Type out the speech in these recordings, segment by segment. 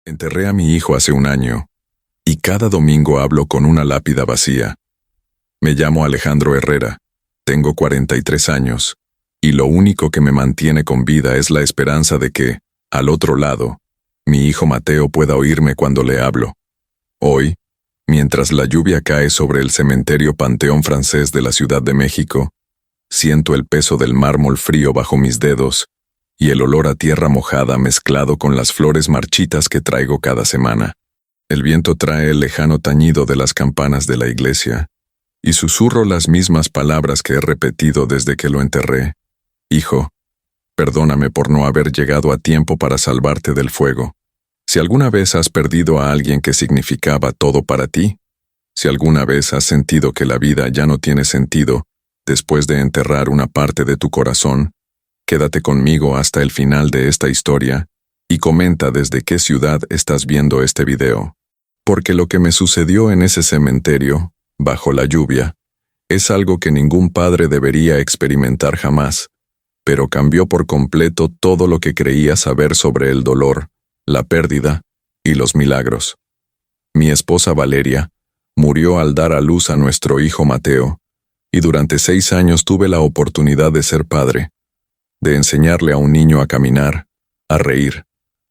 Enterré a mi hijo hace un año, y cada domingo hablo con una lápida vacía. Me llamo Alejandro Herrera, tengo 43 años, y lo único que me mantiene con vida es la esperanza de que, al otro lado, mi hijo Mateo pueda oírme cuando le hablo. Hoy, mientras la lluvia cae sobre el cementerio Panteón Francés de la Ciudad de México, siento el peso del mármol frío bajo mis dedos y el olor a tierra mojada mezclado con las flores marchitas que traigo cada semana. El viento trae el lejano tañido de las campanas de la iglesia, y susurro las mismas palabras que he repetido desde que lo enterré. Hijo, perdóname por no haber llegado a tiempo para salvarte del fuego. Si alguna vez has perdido a alguien que significaba todo para ti, si alguna vez has sentido que la vida ya no tiene sentido después de enterrar una parte de tu corazón, quédate conmigo hasta el final de esta historia y comenta desde qué ciudad estás viendo este video. Porque lo que me sucedió en ese cementerio, bajo la lluvia, es algo que ningún padre debería experimentar jamás, pero cambió por completo todo lo que creía saber sobre el dolor, la pérdida y los milagros. Mi esposa Valeria murió al dar a luz a nuestro hijo Mateo, y durante 6 años tuve la oportunidad de ser padre, de enseñarle a un niño a caminar, a reír,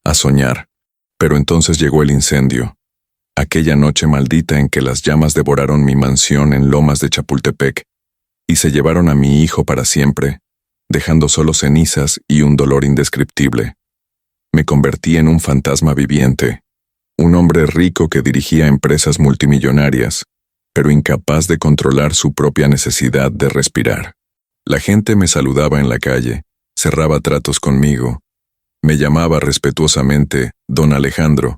a soñar. Pero entonces llegó el incendio, aquella noche maldita en que las llamas devoraron mi mansión en Lomas de Chapultepec, y se llevaron a mi hijo para siempre, dejando solo cenizas y un dolor indescriptible. Me convertí en un fantasma viviente, un hombre rico que dirigía empresas multimillonarias, pero incapaz de controlar su propia necesidad de respirar. La gente me saludaba en la calle, cerraba tratos conmigo, me llamaba respetuosamente Don Alejandro,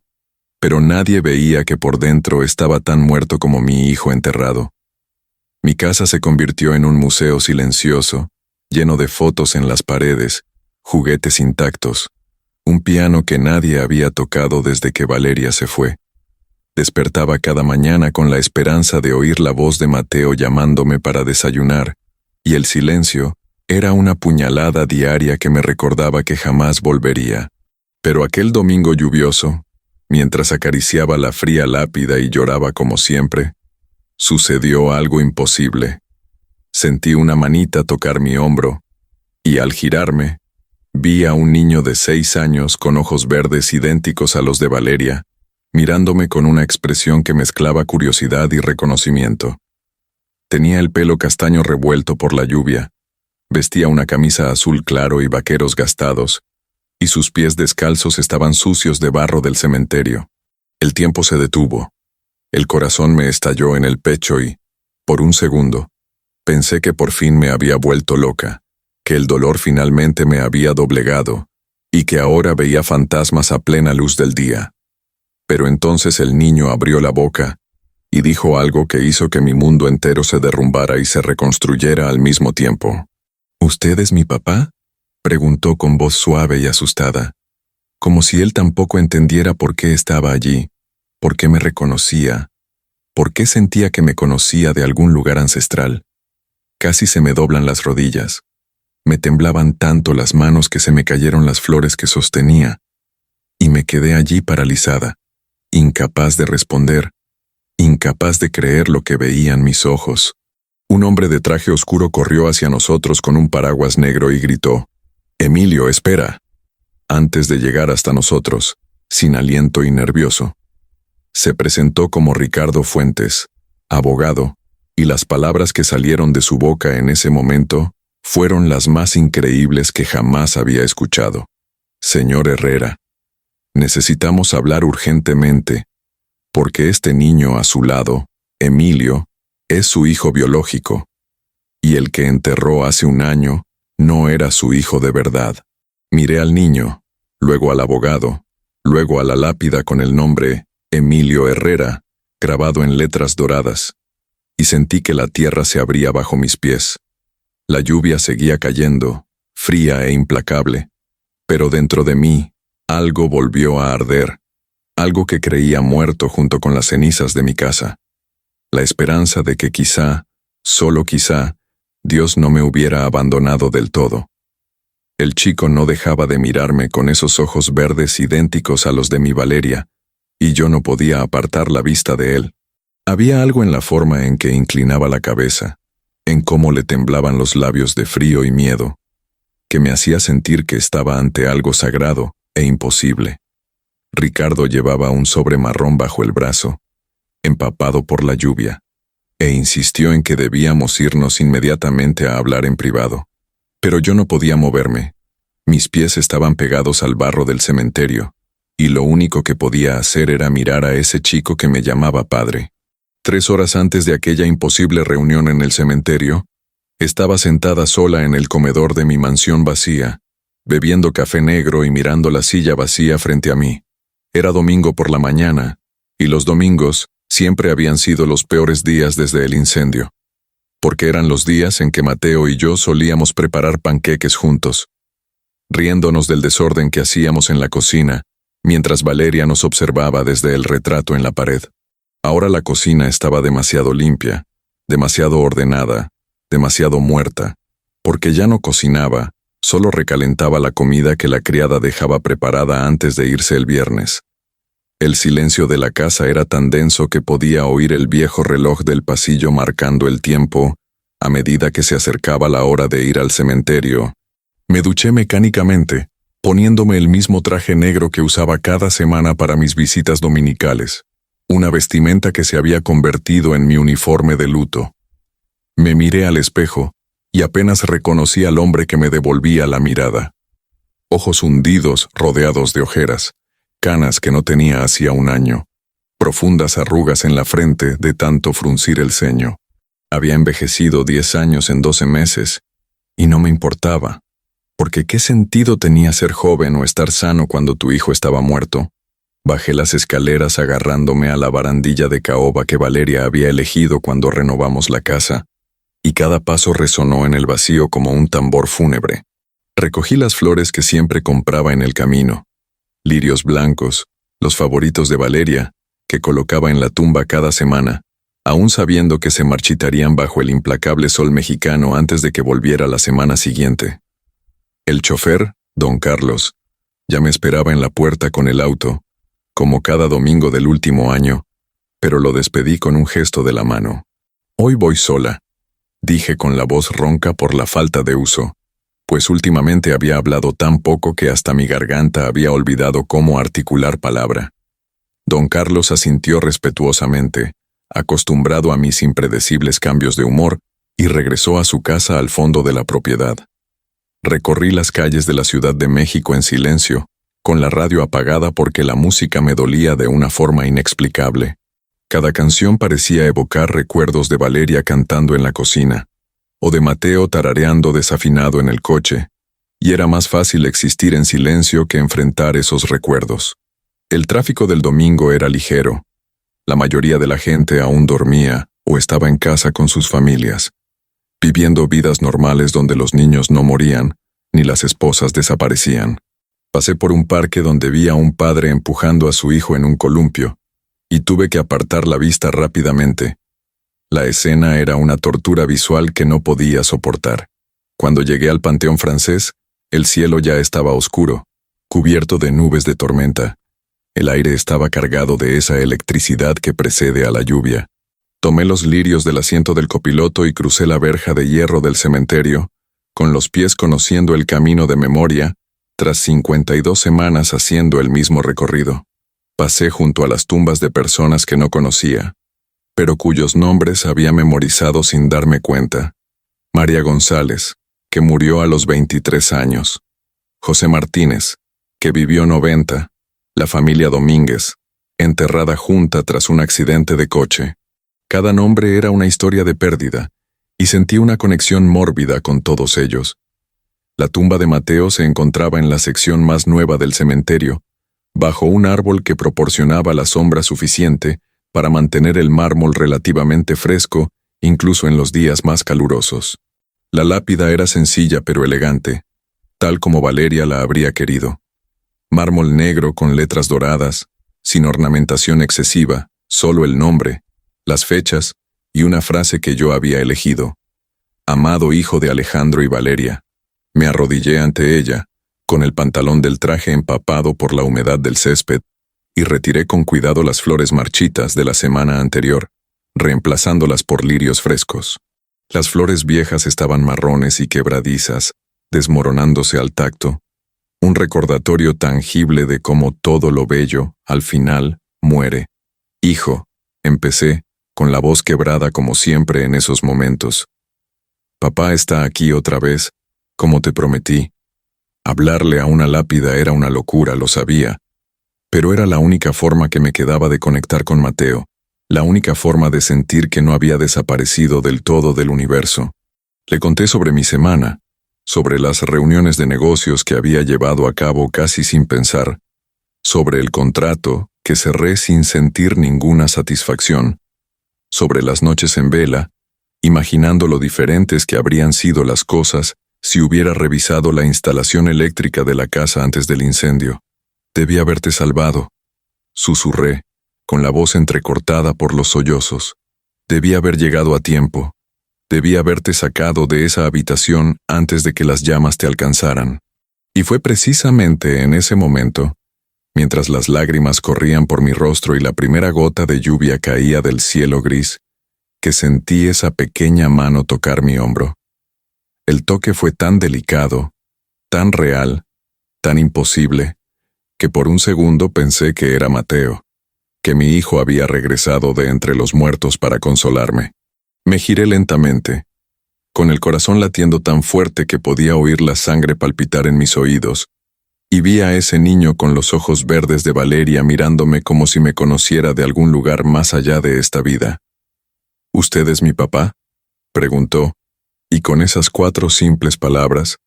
pero nadie veía que por dentro estaba tan muerto como mi hijo enterrado. Mi casa se convirtió en un museo silencioso, lleno de fotos en las paredes, juguetes intactos, un piano que nadie había tocado desde que Valeria se fue. Despertaba cada mañana con la esperanza de oír la voz de Mateo llamándome para desayunar, y el silencio era una puñalada diaria que me recordaba que jamás volvería. Pero aquel domingo lluvioso, mientras acariciaba la fría lápida y lloraba como siempre, sucedió algo imposible. Sentí una manita tocar mi hombro, y al girarme, vi a un niño de 6 años con ojos verdes idénticos a los de Valeria, mirándome con una expresión que mezclaba curiosidad y reconocimiento. Tenía el pelo castaño revuelto por la lluvia, vestía una camisa azul claro y vaqueros gastados, y sus pies descalzos estaban sucios de barro del cementerio. El tiempo se detuvo. El corazón me estalló en el pecho y, por un segundo, pensé que por fin me había vuelto loca, que el dolor finalmente me había doblegado, y que ahora veía fantasmas a plena luz del día. Pero entonces el niño abrió la boca y dijo algo que hizo que mi mundo entero se derrumbara y se reconstruyera al mismo tiempo. ¿Usted es mi papá?, preguntó con voz suave y asustada, como si él tampoco entendiera por qué estaba allí, por qué me reconocía, por qué sentía que me conocía de algún lugar ancestral. Casi se me doblan las rodillas. Me temblaban tanto las manos que se me cayeron las flores que sostenía, y me quedé allí paralizada, incapaz de responder, incapaz de creer lo que veían mis ojos. Un hombre de traje oscuro corrió hacia nosotros con un paraguas negro y gritó: «Emilio, espera», antes de llegar hasta nosotros, sin aliento y nervioso. Se presentó como Ricardo Fuentes, abogado, y las palabras que salieron de su boca en ese momento fueron las más increíbles que jamás había escuchado. «Señor Herrera, necesitamos hablar urgentemente, porque este niño a su lado, Emilio, es su hijo biológico, y el que enterró hace un año no era su hijo de verdad». Miré al niño, luego al abogado, luego a la lápida con el nombre Emilio Herrera, grabado en letras doradas, y sentí que la tierra se abría bajo mis pies. La lluvia seguía cayendo, fría e implacable, pero dentro de mí algo volvió a arder, algo que creía muerto junto con las cenizas de mi casa. La esperanza de que quizá, solo quizá, Dios no me hubiera abandonado del todo. El chico no dejaba de mirarme con esos ojos verdes idénticos a los de mi Valeria, y yo no podía apartar la vista de él. Había algo en la forma en que inclinaba la cabeza, en cómo le temblaban los labios de frío y miedo, que me hacía sentir que estaba ante algo sagrado e imposible. Ricardo llevaba un sobre marrón bajo el brazo, empapado por la lluvia, e insistió en que debíamos irnos inmediatamente a hablar en privado. Pero yo no podía moverme. Mis pies estaban pegados al barro del cementerio, y lo único que podía hacer era mirar a ese chico que me llamaba padre. 3 horas antes de aquella imposible reunión en el cementerio, estaba sentada sola en el comedor de mi mansión vacía, bebiendo café negro y mirando la silla vacía frente a mí. Era domingo por la mañana, y los domingos siempre habían sido los peores días desde el incendio, porque eran los días en que Mateo y yo solíamos preparar panqueques juntos, riéndonos del desorden que hacíamos en la cocina, mientras Valeria nos observaba desde el retrato en la pared. Ahora la cocina estaba demasiado limpia, demasiado ordenada, demasiado muerta, porque ya no cocinaba, solo recalentaba la comida que la criada dejaba preparada antes de irse el viernes. El silencio de la casa era tan denso que podía oír el viejo reloj del pasillo marcando el tiempo a medida que se acercaba la hora de ir al cementerio. Me duché mecánicamente, poniéndome el mismo traje negro que usaba cada semana para mis visitas dominicales, una vestimenta que se había convertido en mi uniforme de luto. Me miré al espejo y apenas reconocí al hombre que me devolvía la mirada. Ojos hundidos, rodeados de ojeras, canas que no tenía hacía un año, profundas arrugas en la frente de tanto fruncir el ceño. Había envejecido 10 años en 12 meses, y no me importaba, porque ¿qué sentido tenía ser joven o estar sano cuando tu hijo estaba muerto? Bajé las escaleras agarrándome a la barandilla de caoba que Valeria había elegido cuando renovamos la casa, y cada paso resonó en el vacío como un tambor fúnebre. Recogí las flores que siempre compraba en el camino, lirios blancos, los favoritos de Valeria, que colocaba en la tumba cada semana, aún sabiendo que se marchitarían bajo el implacable sol mexicano antes de que volviera la semana siguiente. El chofer, don Carlos, ya me esperaba en la puerta con el auto, como cada domingo del último año, pero lo despedí con un gesto de la mano. Hoy voy sola, dije con la voz ronca por la falta de uso, pues últimamente había hablado tan poco que hasta mi garganta había olvidado cómo articular palabra. Don Carlos asintió respetuosamente, acostumbrado a mis impredecibles cambios de humor, y regresó a su casa al fondo de la propiedad. Recorrí las calles de la Ciudad de México en silencio, con la radio apagada porque la música me dolía de una forma inexplicable. Cada canción parecía evocar recuerdos de Valeria cantando en la cocina, o de Mateo tarareando desafinado en el coche, y era más fácil existir en silencio que enfrentar esos recuerdos. El tráfico del domingo era ligero. La mayoría de la gente aún dormía o estaba en casa con sus familias, viviendo vidas normales donde los niños no morían, ni las esposas desaparecían. Pasé por un parque donde vi a un padre empujando a su hijo en un columpio, y tuve que apartar la vista rápidamente. La escena era una tortura visual que no podía soportar. Cuando llegué al Panteón Francés, el cielo ya estaba oscuro, cubierto de nubes de tormenta. El aire estaba cargado de esa electricidad que precede a la lluvia. Tomé los lirios del asiento del copiloto y crucé la verja de hierro del cementerio, con los pies conociendo el camino de memoria, tras 52 semanas haciendo el mismo recorrido. Pasé junto a las tumbas de personas que no conocía, pero cuyos nombres había memorizado sin darme cuenta. María González, que murió a los 23 años. José Martínez, que vivió 90. La familia Domínguez, enterrada junta tras un accidente de coche. Cada nombre era una historia de pérdida, y sentí una conexión mórbida con todos ellos. La tumba de Mateo se encontraba en la sección más nueva del cementerio, bajo un árbol que proporcionaba la sombra suficiente para mantener el mármol relativamente fresco, incluso en los días más calurosos. La lápida era sencilla pero elegante, tal como Valeria la habría querido. Mármol negro con letras doradas, sin ornamentación excesiva, solo el nombre, las fechas y una frase que yo había elegido. Amado hijo de Alejandro y Valeria, Me arrodillé ante ella, con el pantalón del traje empapado por la humedad del césped, y retiré con cuidado las flores marchitas de la semana anterior, reemplazándolas por lirios frescos. Las flores viejas estaban marrones y quebradizas, desmoronándose al tacto, un recordatorio tangible de cómo todo lo bello, al final, muere. Hijo, empecé, con la voz quebrada como siempre en esos momentos. Papá está aquí otra vez, como te prometí. Hablarle a una lápida era una locura, lo sabía, pero era la única forma que me quedaba de conectar con Mateo, la única forma de sentir que no había desaparecido del todo del universo. Le conté sobre mi semana, sobre las reuniones de negocios que había llevado a cabo casi sin pensar, sobre el contrato que cerré sin sentir ninguna satisfacción, sobre las noches en vela, imaginando lo diferentes que habrían sido las cosas si hubiera revisado la instalación eléctrica de la casa antes del incendio. Debí haberte salvado, susurré, con la voz entrecortada por los sollozos. Debí haber llegado a tiempo. Debí haberte sacado de esa habitación antes de que las llamas te alcanzaran. Y fue precisamente en ese momento, mientras las lágrimas corrían por mi rostro y la primera gota de lluvia caía del cielo gris, que sentí esa pequeña mano tocar mi hombro. El toque fue tan delicado, tan real, tan imposible, que por un segundo pensé que era Mateo, que mi hijo había regresado de entre los muertos para consolarme. Me giré lentamente, con el corazón latiendo tan fuerte que podía oír la sangre palpitar en mis oídos, y vi a ese niño con los ojos verdes de Valeria mirándome como si me conociera de algún lugar más allá de esta vida. ¿Usted es mi papá?, preguntó, y con esas 4 simples palabras,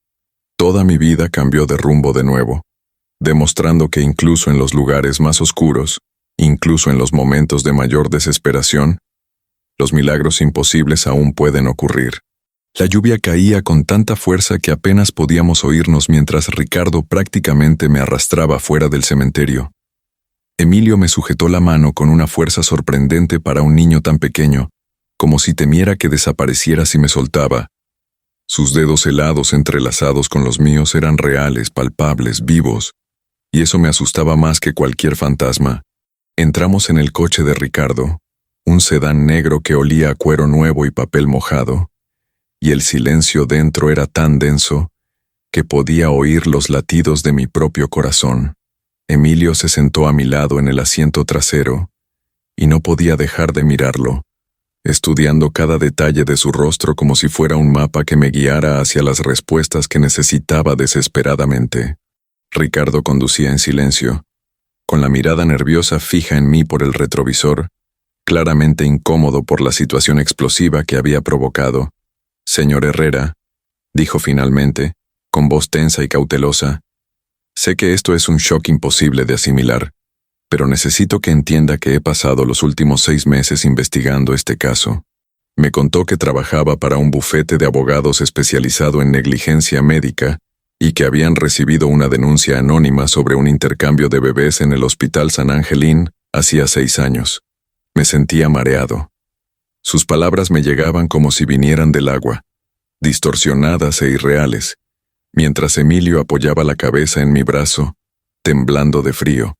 toda mi vida cambió de rumbo de nuevo, demostrando que incluso en los lugares más oscuros, incluso en los momentos de mayor desesperación, los milagros imposibles aún pueden ocurrir. La lluvia caía con tanta fuerza que apenas podíamos oírnos mientras Ricardo prácticamente me arrastraba fuera del cementerio. Emilio me sujetó la mano con una fuerza sorprendente para un niño tan pequeño, como si temiera que desapareciera si me soltaba. Sus dedos helados entrelazados con los míos eran reales, palpables, vivos, y eso me asustaba más que cualquier fantasma. Entramos en el coche de Ricardo, un sedán negro que olía a cuero nuevo y papel mojado, y el silencio dentro era tan denso que podía oír los latidos de mi propio corazón. Emilio se sentó a mi lado en el asiento trasero, y no podía dejar de mirarlo, estudiando cada detalle de su rostro como si fuera un mapa que me guiara hacia las respuestas que necesitaba desesperadamente. Ricardo conducía en silencio, con la mirada nerviosa fija en mí por el retrovisor, claramente incómodo por la situación explosiva que había provocado. «Señor Herrera», dijo finalmente, con voz tensa y cautelosa, «sé que esto es un shock imposible de asimilar, pero necesito que entienda que he pasado los últimos 6 meses investigando este caso. Me contó que trabajaba para un bufete de abogados especializado en negligencia médica y que habían recibido una denuncia anónima sobre un intercambio de bebés en el Hospital San Angelín hacía 6 años. Me sentía mareado. Sus palabras me llegaban como si vinieran del agua, distorsionadas e irreales, mientras Emilio apoyaba la cabeza en mi brazo, temblando de frío.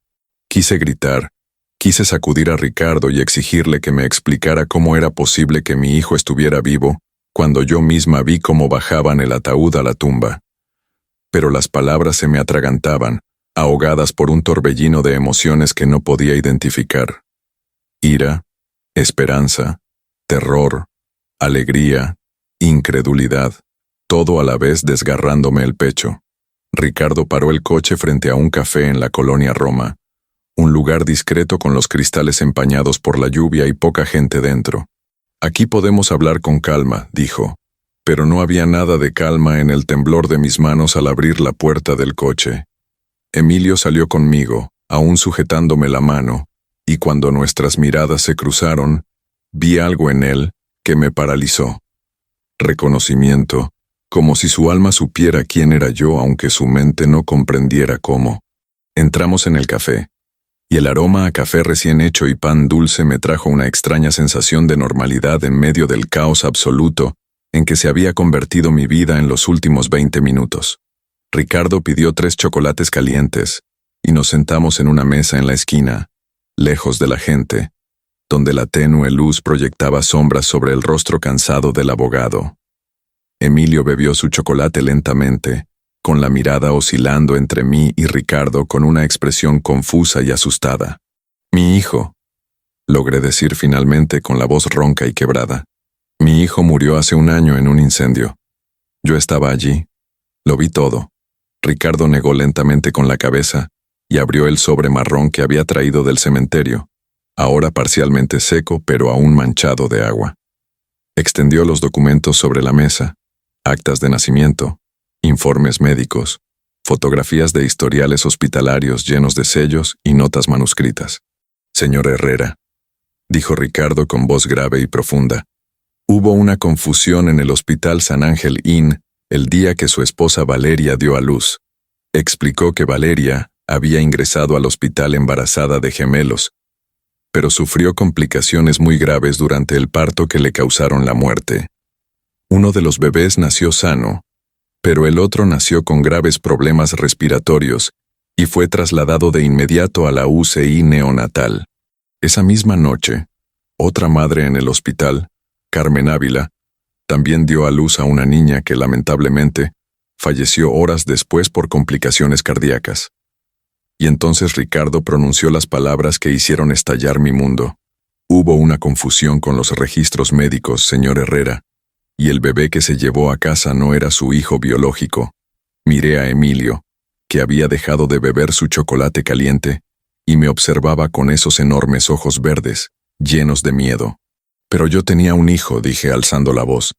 Quise gritar, quise sacudir a Ricardo y exigirle que me explicara cómo era posible que mi hijo estuviera vivo, cuando yo misma vi cómo bajaban el ataúd a la tumba. Pero las palabras se me atragantaban, ahogadas por un torbellino de emociones que no podía identificar. Ira, esperanza, terror, alegría, incredulidad, todo a la vez desgarrándome el pecho. Ricardo paró el coche frente a un café en la colonia Roma, un lugar discreto con los cristales empañados por la lluvia y poca gente dentro. «Aquí podemos hablar con calma», dijo, pero no había nada de calma en el temblor de mis manos al abrir la puerta del coche. Emilio salió conmigo, aún sujetándome la mano, y cuando nuestras miradas se cruzaron, vi algo en él que me paralizó. Reconocimiento, como si su alma supiera quién era yo aunque su mente no comprendiera cómo. Entramos en el café, y el aroma a café recién hecho y pan dulce me trajo una extraña sensación de normalidad en medio del caos absoluto en que se había convertido mi vida en los últimos 20 minutos. Ricardo pidió 3 chocolates calientes, y nos sentamos en una mesa en la esquina, lejos de la gente, donde la tenue luz proyectaba sombras sobre el rostro cansado del abogado. Emilio bebió su chocolate lentamente, con la mirada oscilando entre mí y Ricardo con una expresión confusa y asustada. «Mi hijo», logré decir finalmente con la voz ronca y quebrada. «Mi hijo murió hace un año en un incendio. Yo estaba allí. Lo vi todo». Ricardo negó lentamente con la cabeza y abrió el sobre marrón que había traído del cementerio, ahora parcialmente seco pero aún manchado de agua. Extendió los documentos sobre la mesa, actas de nacimiento, informes médicos, fotografías de historiales hospitalarios llenos de sellos y notas manuscritas. «Señor Herrera», dijo Ricardo con voz grave y profunda, «hubo una confusión en el Hospital San Ángel Inn el día que su esposa Valeria dio a luz. Explicó que Valeria había ingresado al hospital embarazada de gemelos, pero sufrió complicaciones muy graves durante el parto que le causaron la muerte. Uno de los bebés nació sano, pero el otro nació con graves problemas respiratorios y fue trasladado de inmediato a la UCI neonatal. Esa misma noche, otra madre en el hospital, Carmen Ávila, también dio a luz a una niña que lamentablemente falleció horas después por complicaciones cardíacas. Y entonces Ricardo pronunció las palabras que hicieron estallar mi mundo. Hubo una confusión con los registros médicos, señor Herrera, y el bebé que se llevó a casa no era su hijo biológico. Miré a Emilio, que había dejado de beber su chocolate caliente, y me observaba con esos enormes ojos verdes, llenos de miedo. «Pero yo tenía un hijo», dije alzando la voz.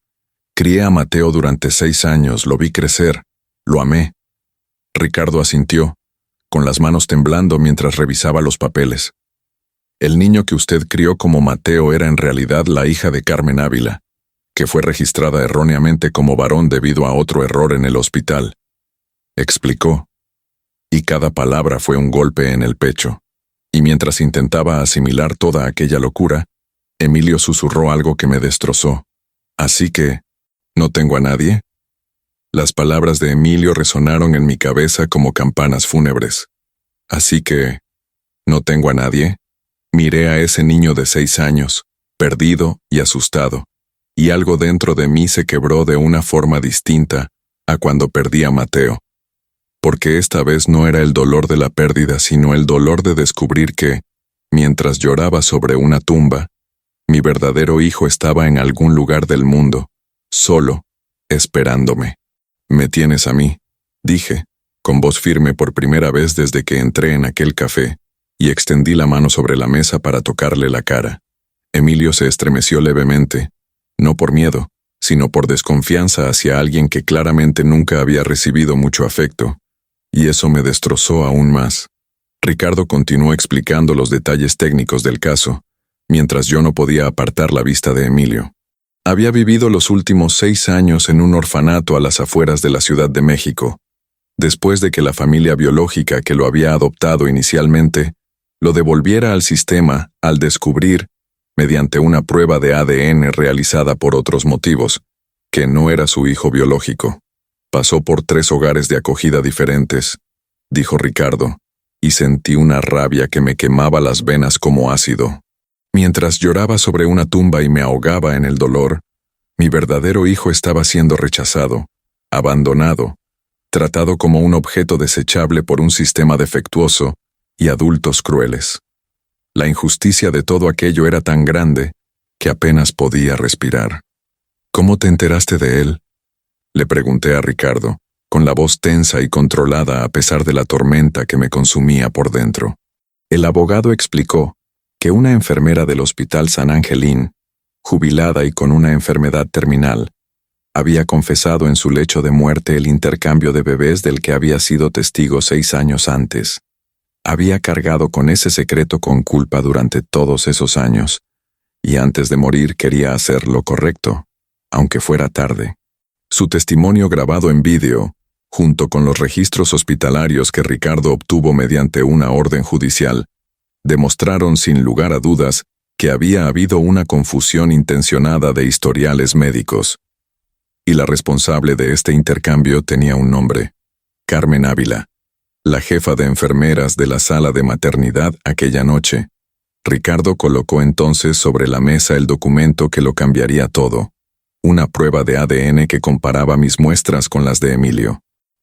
«Crié a Mateo durante 6 años, lo vi crecer, lo amé». Ricardo asintió, con las manos temblando mientras revisaba los papeles. «El niño que usted crió como Mateo era en realidad la hija de Carmen Ávila, que fue registrada erróneamente como varón debido a otro error en el hospital», explicó. Y cada palabra fue un golpe en el pecho. Y mientras intentaba asimilar toda aquella locura, Emilio susurró algo que me destrozó. «Así que, ¿no tengo a nadie?». Las palabras de Emilio resonaron en mi cabeza como campanas fúnebres. «Así que, ¿no tengo a nadie?». Miré a ese niño de 6 años, perdido y asustado, y algo dentro de mí se quebró de una forma distinta a cuando perdí a Mateo. Porque esta vez no era el dolor de la pérdida, sino el dolor de descubrir que, mientras lloraba sobre una tumba, mi verdadero hijo estaba en algún lugar del mundo, solo, esperándome. «Me tienes a mí», dije, con voz firme por primera vez desde que entré en aquel café, y extendí la mano sobre la mesa para tocarle la cara. Emilio se estremeció levemente, no por miedo, sino por desconfianza hacia alguien que claramente nunca había recibido mucho afecto, y eso me destrozó aún más. Ricardo continuó explicando los detalles técnicos del caso, mientras yo no podía apartar la vista de Emilio. Había vivido los últimos 6 años en un orfanato a las afueras de la Ciudad de México, después de que la familia biológica que lo había adoptado inicialmente lo devolviera al sistema al descubrir, mediante una prueba de ADN realizada por otros motivos, que no era su hijo biológico. «Pasó por 3 hogares de acogida diferentes», dijo Ricardo, y sentí una rabia que me quemaba las venas como ácido. Mientras lloraba sobre una tumba y me ahogaba en el dolor, mi verdadero hijo estaba siendo rechazado, abandonado, tratado como un objeto desechable por un sistema defectuoso y adultos crueles. La injusticia de todo aquello era tan grande que apenas podía respirar. «¿Cómo te enteraste de él?», le pregunté a Ricardo, con la voz tensa y controlada a pesar de la tormenta que me consumía por dentro. El abogado explicó que una enfermera del Hospital San Ángel Inn, jubilada y con una enfermedad terminal, había confesado en su lecho de muerte el intercambio de bebés del que había sido testigo 6 años antes. Había cargado con ese secreto con culpa durante todos esos años, y antes de morir quería hacer lo correcto, aunque fuera tarde. Su testimonio grabado en vídeo, junto con los registros hospitalarios que Ricardo obtuvo mediante una orden judicial, demostraron sin lugar a dudas que había habido una confusión intencionada de historiales médicos. y la responsable de este intercambio tenía un nombre: Carmen Ávila, la jefa de enfermeras de la sala de maternidad aquella noche. Ricardo colocó entonces sobre la mesa el documento que lo cambiaría todo: una prueba de ADN que comparaba mis muestras con las de Emilio.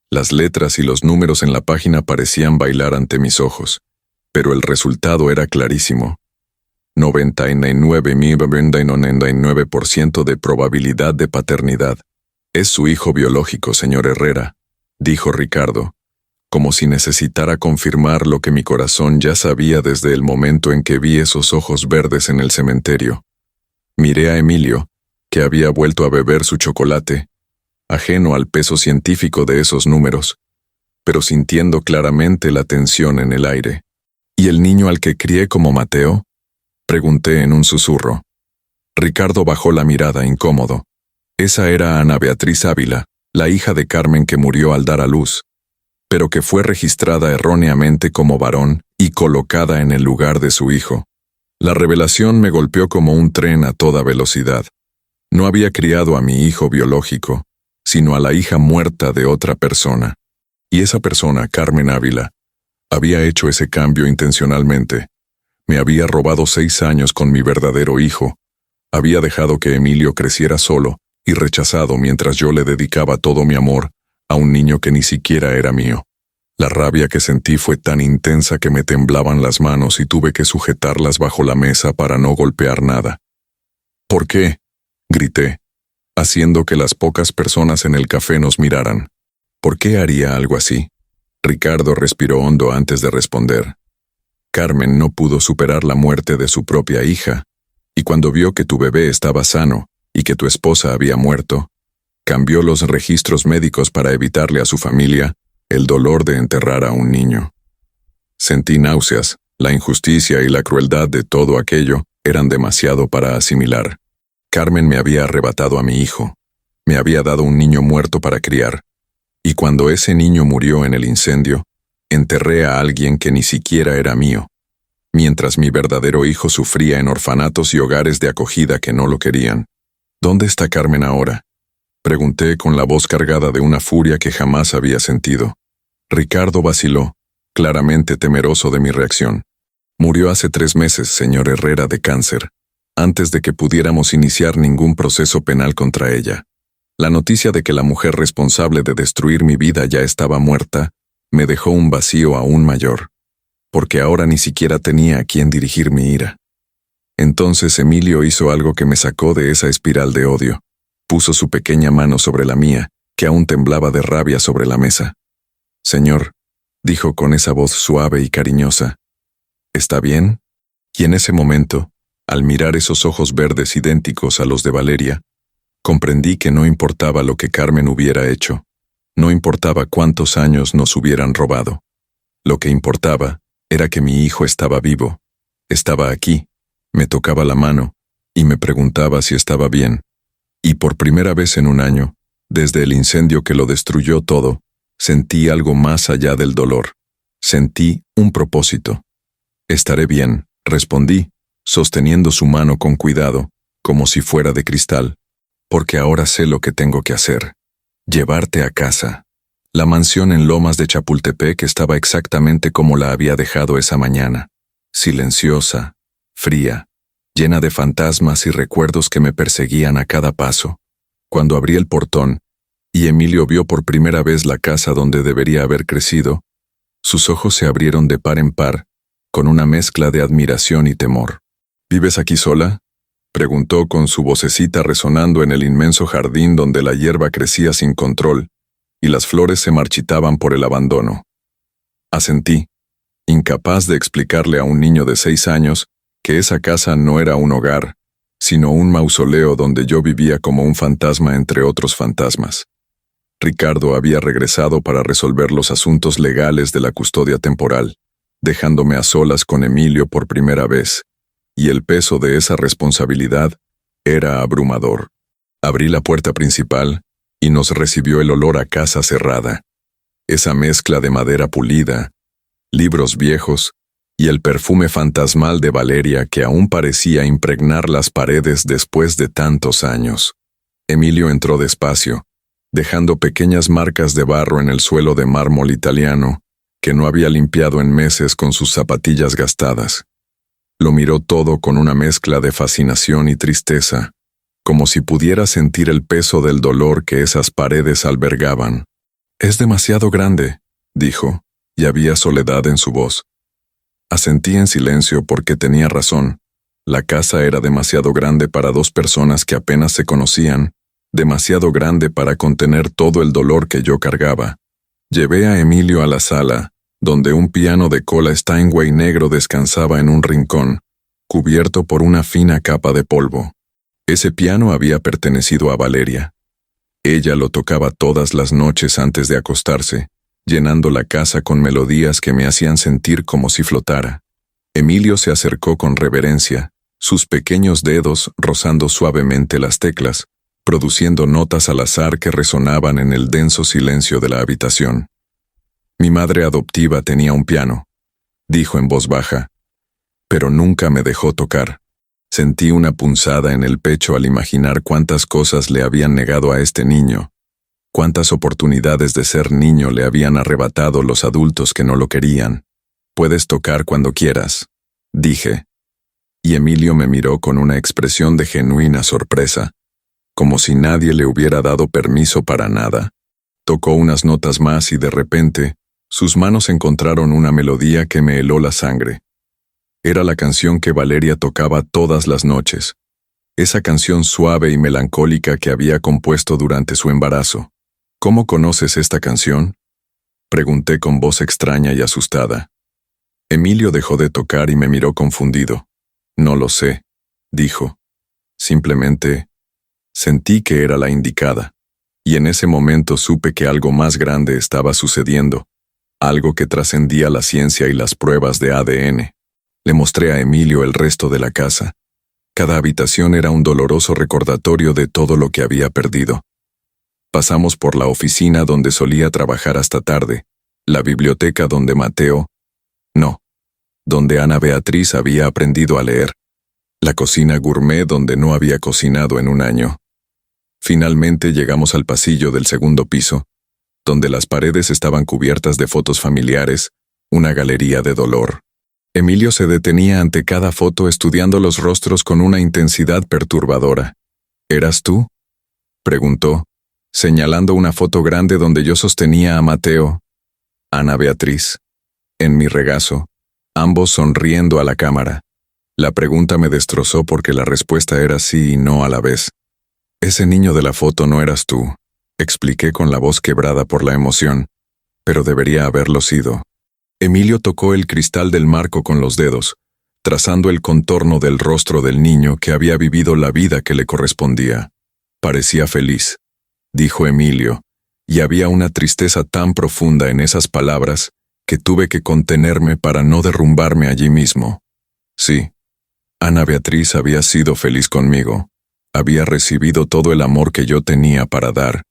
Las letras y los números en la página parecían bailar ante mis ojos, pero el resultado era clarísimo: 99,99% de probabilidad de paternidad. Es su hijo biológico, señor Herrera, dijo Ricardo, como si necesitara confirmar lo que mi corazón ya sabía desde el momento en que vi esos ojos verdes en el cementerio. Miré a Emilio, que había vuelto a beber su chocolate, ajeno al peso científico de esos números, pero sintiendo claramente la tensión en el aire. ¿Y el niño al que crié como Mateo?, pregunté en un susurro. Ricardo bajó la mirada incómodo. Esa era Ana Beatriz Ávila, la hija de Carmen que murió al dar a luz, pero que fue registrada erróneamente como varón y colocada en el lugar de su hijo. La revelación me golpeó como un tren a toda velocidad. No había criado a mi hijo biológico, sino a la hija muerta de otra persona. Y esa persona, Carmen Ávila, había hecho ese cambio intencionalmente. Me había robado 6 años con mi verdadero hijo. Había dejado que Emilio creciera solo y rechazado mientras yo le dedicaba todo mi amor a un niño que ni siquiera era mío. La rabia que sentí fue tan intensa que me temblaban las manos y tuve que sujetarlas bajo la mesa para no golpear nada. ¿Por qué?, grité, haciendo que las pocas personas en el café nos miraran. ¿Por qué haría algo así? Ricardo respiró hondo antes de responder. Carmen no pudo superar la muerte de su propia hija, y cuando vio que tu bebé estaba sano y que tu esposa había muerto, cambió los registros médicos para evitarle a su familia el dolor de enterrar a un niño. Sentí náuseas. La injusticia y la crueldad de todo aquello eran demasiado para asimilar. Carmen me había arrebatado a mi hijo, me había dado un niño muerto para criar, y cuando ese niño murió en el incendio, enterré a alguien que ni siquiera era mío, mientras mi verdadero hijo sufría en orfanatos y hogares de acogida que no lo querían. ¿Dónde está Carmen ahora?, pregunté con la voz cargada de una furia que jamás había sentido. Ricardo vaciló, claramente temeroso de mi reacción. Murió hace 3 meses, señor Herrera, de cáncer, antes de que pudiéramos iniciar ningún proceso penal contra ella. La noticia de que la mujer responsable de destruir mi vida ya estaba muerta me dejó un vacío aún mayor, porque ahora ni siquiera tenía a quién dirigir mi ira. Entonces Emilio hizo algo que me sacó de esa espiral de odio. Puso su pequeña mano sobre la mía, que aún temblaba de rabia, sobre la mesa. «Señor», dijo con esa voz suave y cariñosa, «¿está bien?». Y en ese momento, al mirar esos ojos verdes idénticos a los de Valeria, comprendí que no importaba lo que Carmen hubiera hecho, no importaba cuántos años nos hubieran robado. Lo que importaba era que mi hijo estaba vivo, estaba aquí, me tocaba la mano y me preguntaba si estaba bien. Y por primera vez en un año, desde el incendio que lo destruyó todo, sentí algo más allá del dolor. Sentí un propósito. «Estaré bien», respondí, sosteniendo su mano con cuidado, como si fuera de cristal, «porque ahora sé lo que tengo que hacer. Llevarte a casa». La mansión en Lomas de Chapultepec estaba exactamente como la había dejado esa mañana, silenciosa, fría, llena de fantasmas y recuerdos que me perseguían a cada paso. Cuando abrí el portón, y Emilio vio por primera vez la casa donde debería haber crecido, sus ojos se abrieron de par en par, con una mezcla de admiración y temor. «¿Vives aquí sola?», preguntó con su vocecita resonando en el inmenso jardín donde la hierba crecía sin control, y las flores se marchitaban por el abandono. Asentí, incapaz de explicarle a un niño de 6 años que esa casa no era un hogar, sino un mausoleo donde yo vivía como un fantasma entre otros fantasmas. Ricardo había regresado para resolver los asuntos legales de la custodia temporal, dejándome a solas con Emilio por primera vez, y el peso de esa responsabilidad era abrumador. Abrí la puerta principal y nos recibió el olor a casa cerrada, esa mezcla de madera pulida, libros viejos y el perfume fantasmal de Valeria que aún parecía impregnar las paredes después de tantos años. Emilio entró despacio, dejando pequeñas marcas de barro en el suelo de mármol italiano, que no había limpiado en meses con sus zapatillas gastadas. Lo miró todo con una mezcla de fascinación y tristeza, como si pudiera sentir el peso del dolor que esas paredes albergaban. «Es demasiado grande», dijo, y había soledad en su voz. Asentí en silencio porque tenía razón. La casa era demasiado grande para dos personas que apenas se conocían, demasiado grande para contener todo el dolor que yo cargaba. Llevé a Emilio a la sala, donde un piano de cola Steinway negro descansaba en un rincón, cubierto por una fina capa de polvo. Ese piano había pertenecido a Valeria. Ella lo tocaba todas las noches antes de acostarse, llenando la casa con melodías que me hacían sentir como si flotara. Emilio se acercó con reverencia, sus pequeños dedos rozando suavemente las teclas, produciendo notas al azar que resonaban en el denso silencio de la habitación. «Mi madre adoptiva tenía un piano», dijo en voz baja, «pero nunca me dejó tocar». Sentí una punzada en el pecho al imaginar cuántas cosas le habían negado a este niño, cuántas oportunidades de ser niño le habían arrebatado los adultos que no lo querían. «Puedes tocar cuando quieras», dije, y Emilio me miró con una expresión de genuina sorpresa, como si nadie le hubiera dado permiso para nada. Tocó unas notas más y de repente, sus manos encontraron una melodía que me heló la sangre. Era la canción que Valeria tocaba todas las noches, esa canción suave y melancólica que había compuesto durante su embarazo. «¿Cómo conoces esta canción?», pregunté con voz extraña y asustada. Emilio dejó de tocar y me miró confundido. «No lo sé», dijo. «Simplemente sentí que era la indicada, y en ese momento supe que algo más grande estaba sucediendo, algo que trascendía la ciencia y las pruebas de ADN. Le mostré a Emilio el resto de la casa. Cada habitación era un doloroso recordatorio de todo lo que había perdido. Pasamos por la oficina donde solía trabajar hasta tarde, la biblioteca donde donde Ana Beatriz había aprendido a leer, la cocina gourmet donde no había cocinado en un año. Finalmente llegamos al pasillo del segundo piso, donde las paredes estaban cubiertas de fotos familiares, una galería de dolor. Emilio se detenía ante cada foto estudiando los rostros con una intensidad perturbadora. «¿Eras tú?», preguntó, señalando una foto grande donde yo sostenía a Mateo, Ana Beatriz, en mi regazo, ambos sonriendo a la cámara. La pregunta me destrozó porque la respuesta era sí y no a la vez. «Ese niño de la foto no eras tú», expliqué con la voz quebrada por la emoción, «pero debería haberlo sido». Emilio tocó el cristal del marco con los dedos, trazando el contorno del rostro del niño que había vivido la vida que le correspondía. «Parecía feliz», dijo Emilio, y había una tristeza tan profunda en esas palabras que tuve que contenerme para no derrumbarme allí mismo. Sí, Ana Beatriz había sido feliz conmigo, había recibido todo el amor que yo tenía para dar,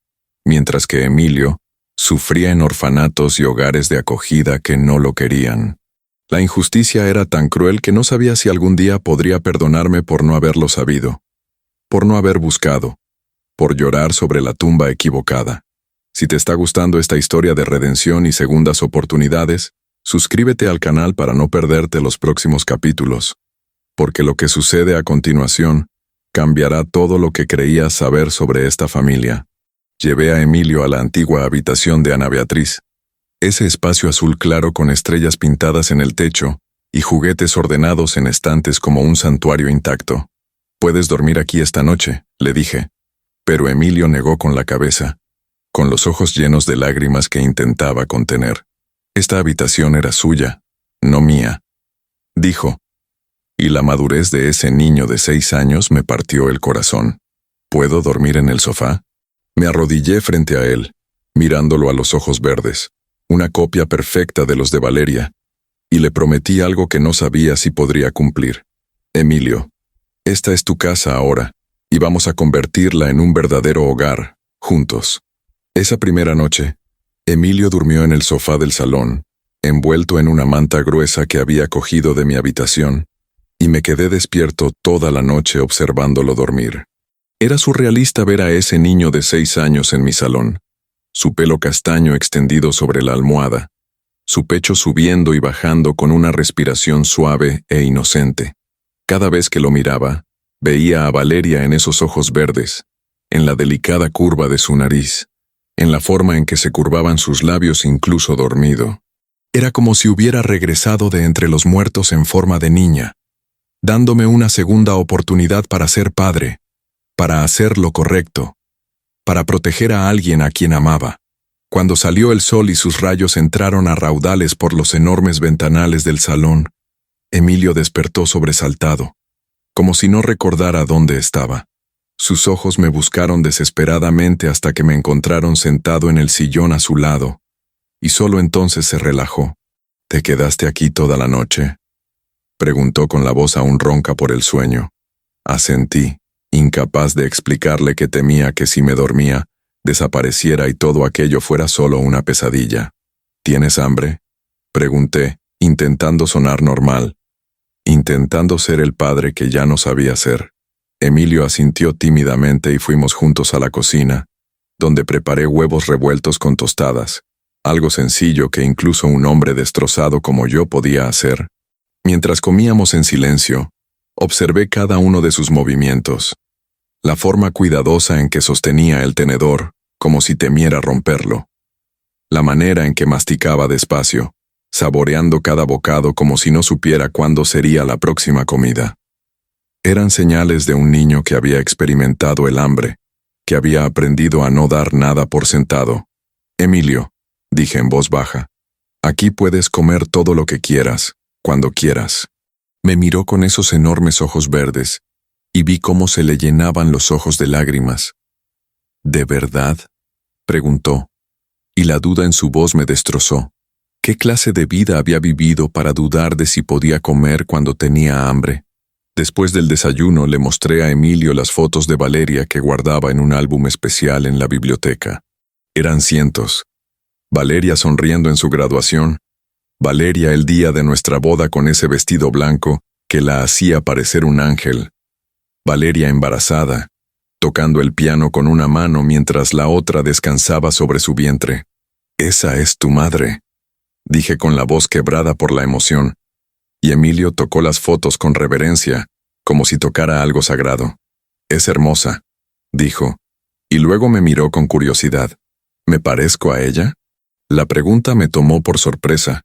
mientras que Emilio sufría en orfanatos y hogares de acogida que no lo querían. La injusticia era tan cruel que no sabía si algún día podría perdonarme por no haberlo sabido, por no haber buscado, por llorar sobre la tumba equivocada. Si te está gustando esta historia de redención y segundas oportunidades, suscríbete al canal para no perderte los próximos capítulos, porque lo que sucede a continuación cambiará todo lo que creías saber sobre esta familia. Llevé a Emilio a la antigua habitación de Ana Beatriz, ese espacio azul claro con estrellas pintadas en el techo y juguetes ordenados en estantes como un santuario intacto. «Puedes dormir aquí esta noche», le dije, pero Emilio negó con la cabeza, con los ojos llenos de lágrimas que intentaba contener. «Esta habitación era suya, no mía», dijo, y la madurez de ese niño de 6 años me partió el corazón. «¿Puedo dormir en el sofá?». Me arrodillé frente a él, mirándolo a los ojos verdes, una copia perfecta de los de Valeria, y le prometí algo que no sabía si podría cumplir. «Emilio, esta es tu casa ahora, y vamos a convertirla en un verdadero hogar, juntos». Esa primera noche, Emilio durmió en el sofá del salón, envuelto en una manta gruesa que había cogido de mi habitación, y me quedé despierto toda la noche observándolo dormir. Era surrealista ver a ese niño de 6 años en mi salón, su pelo castaño extendido sobre la almohada, su pecho subiendo y bajando con una respiración suave e inocente. Cada vez que lo miraba, veía a Valeria en esos ojos verdes, en la delicada curva de su nariz, en la forma en que se curvaban sus labios incluso dormido. Era como si hubiera regresado de entre los muertos en forma de niña, dándome una segunda oportunidad para ser padre, para hacer lo correcto, para proteger a alguien a quien amaba. Cuando salió el sol y sus rayos entraron a raudales por los enormes ventanales del salón, Emilio despertó sobresaltado, como si no recordara dónde estaba. Sus ojos me buscaron desesperadamente hasta que me encontraron sentado en el sillón a su lado, y solo entonces se relajó. ¿Te quedaste aquí toda la noche?, preguntó con la voz aún ronca por el sueño. Asentí, incapaz de explicarle que temía que si me dormía, desapareciera y todo aquello fuera solo una pesadilla. ¿Tienes hambre?, pregunté, intentando sonar normal, intentando ser el padre que ya no sabía ser. Emilio asintió tímidamente y fuimos juntos a la cocina, donde preparé huevos revueltos con tostadas, algo sencillo que incluso un hombre destrozado como yo podía hacer. Mientras comíamos en silencio, observé cada uno de sus movimientos, la forma cuidadosa en que sostenía el tenedor, como si temiera romperlo, la manera en que masticaba despacio, saboreando cada bocado como si no supiera cuándo sería la próxima comida. Eran señales de un niño que había experimentado el hambre, que había aprendido a no dar nada por sentado. Emilio, dije en voz baja, aquí puedes comer todo lo que quieras, cuando quieras. Me miró con esos enormes ojos verdes, y vi cómo se le llenaban los ojos de lágrimas. ¿De verdad?, preguntó, y la duda en su voz me destrozó. ¿Qué clase de vida había vivido para dudar de si podía comer cuando tenía hambre? Después del desayuno le mostré a Emilio las fotos de Valeria que guardaba en un álbum especial en la biblioteca. Eran cientos. Valeria sonriendo en su graduación, Valeria el día de nuestra boda con ese vestido blanco que la hacía parecer un ángel, Valeria embarazada, tocando el piano con una mano mientras la otra descansaba sobre su vientre. «Esa es tu madre», dije con la voz quebrada por la emoción, y Emilio tocó las fotos con reverencia, como si tocara algo sagrado. «Es hermosa», dijo, y luego me miró con curiosidad. «¿Me parezco a ella?». La pregunta me tomó por sorpresa,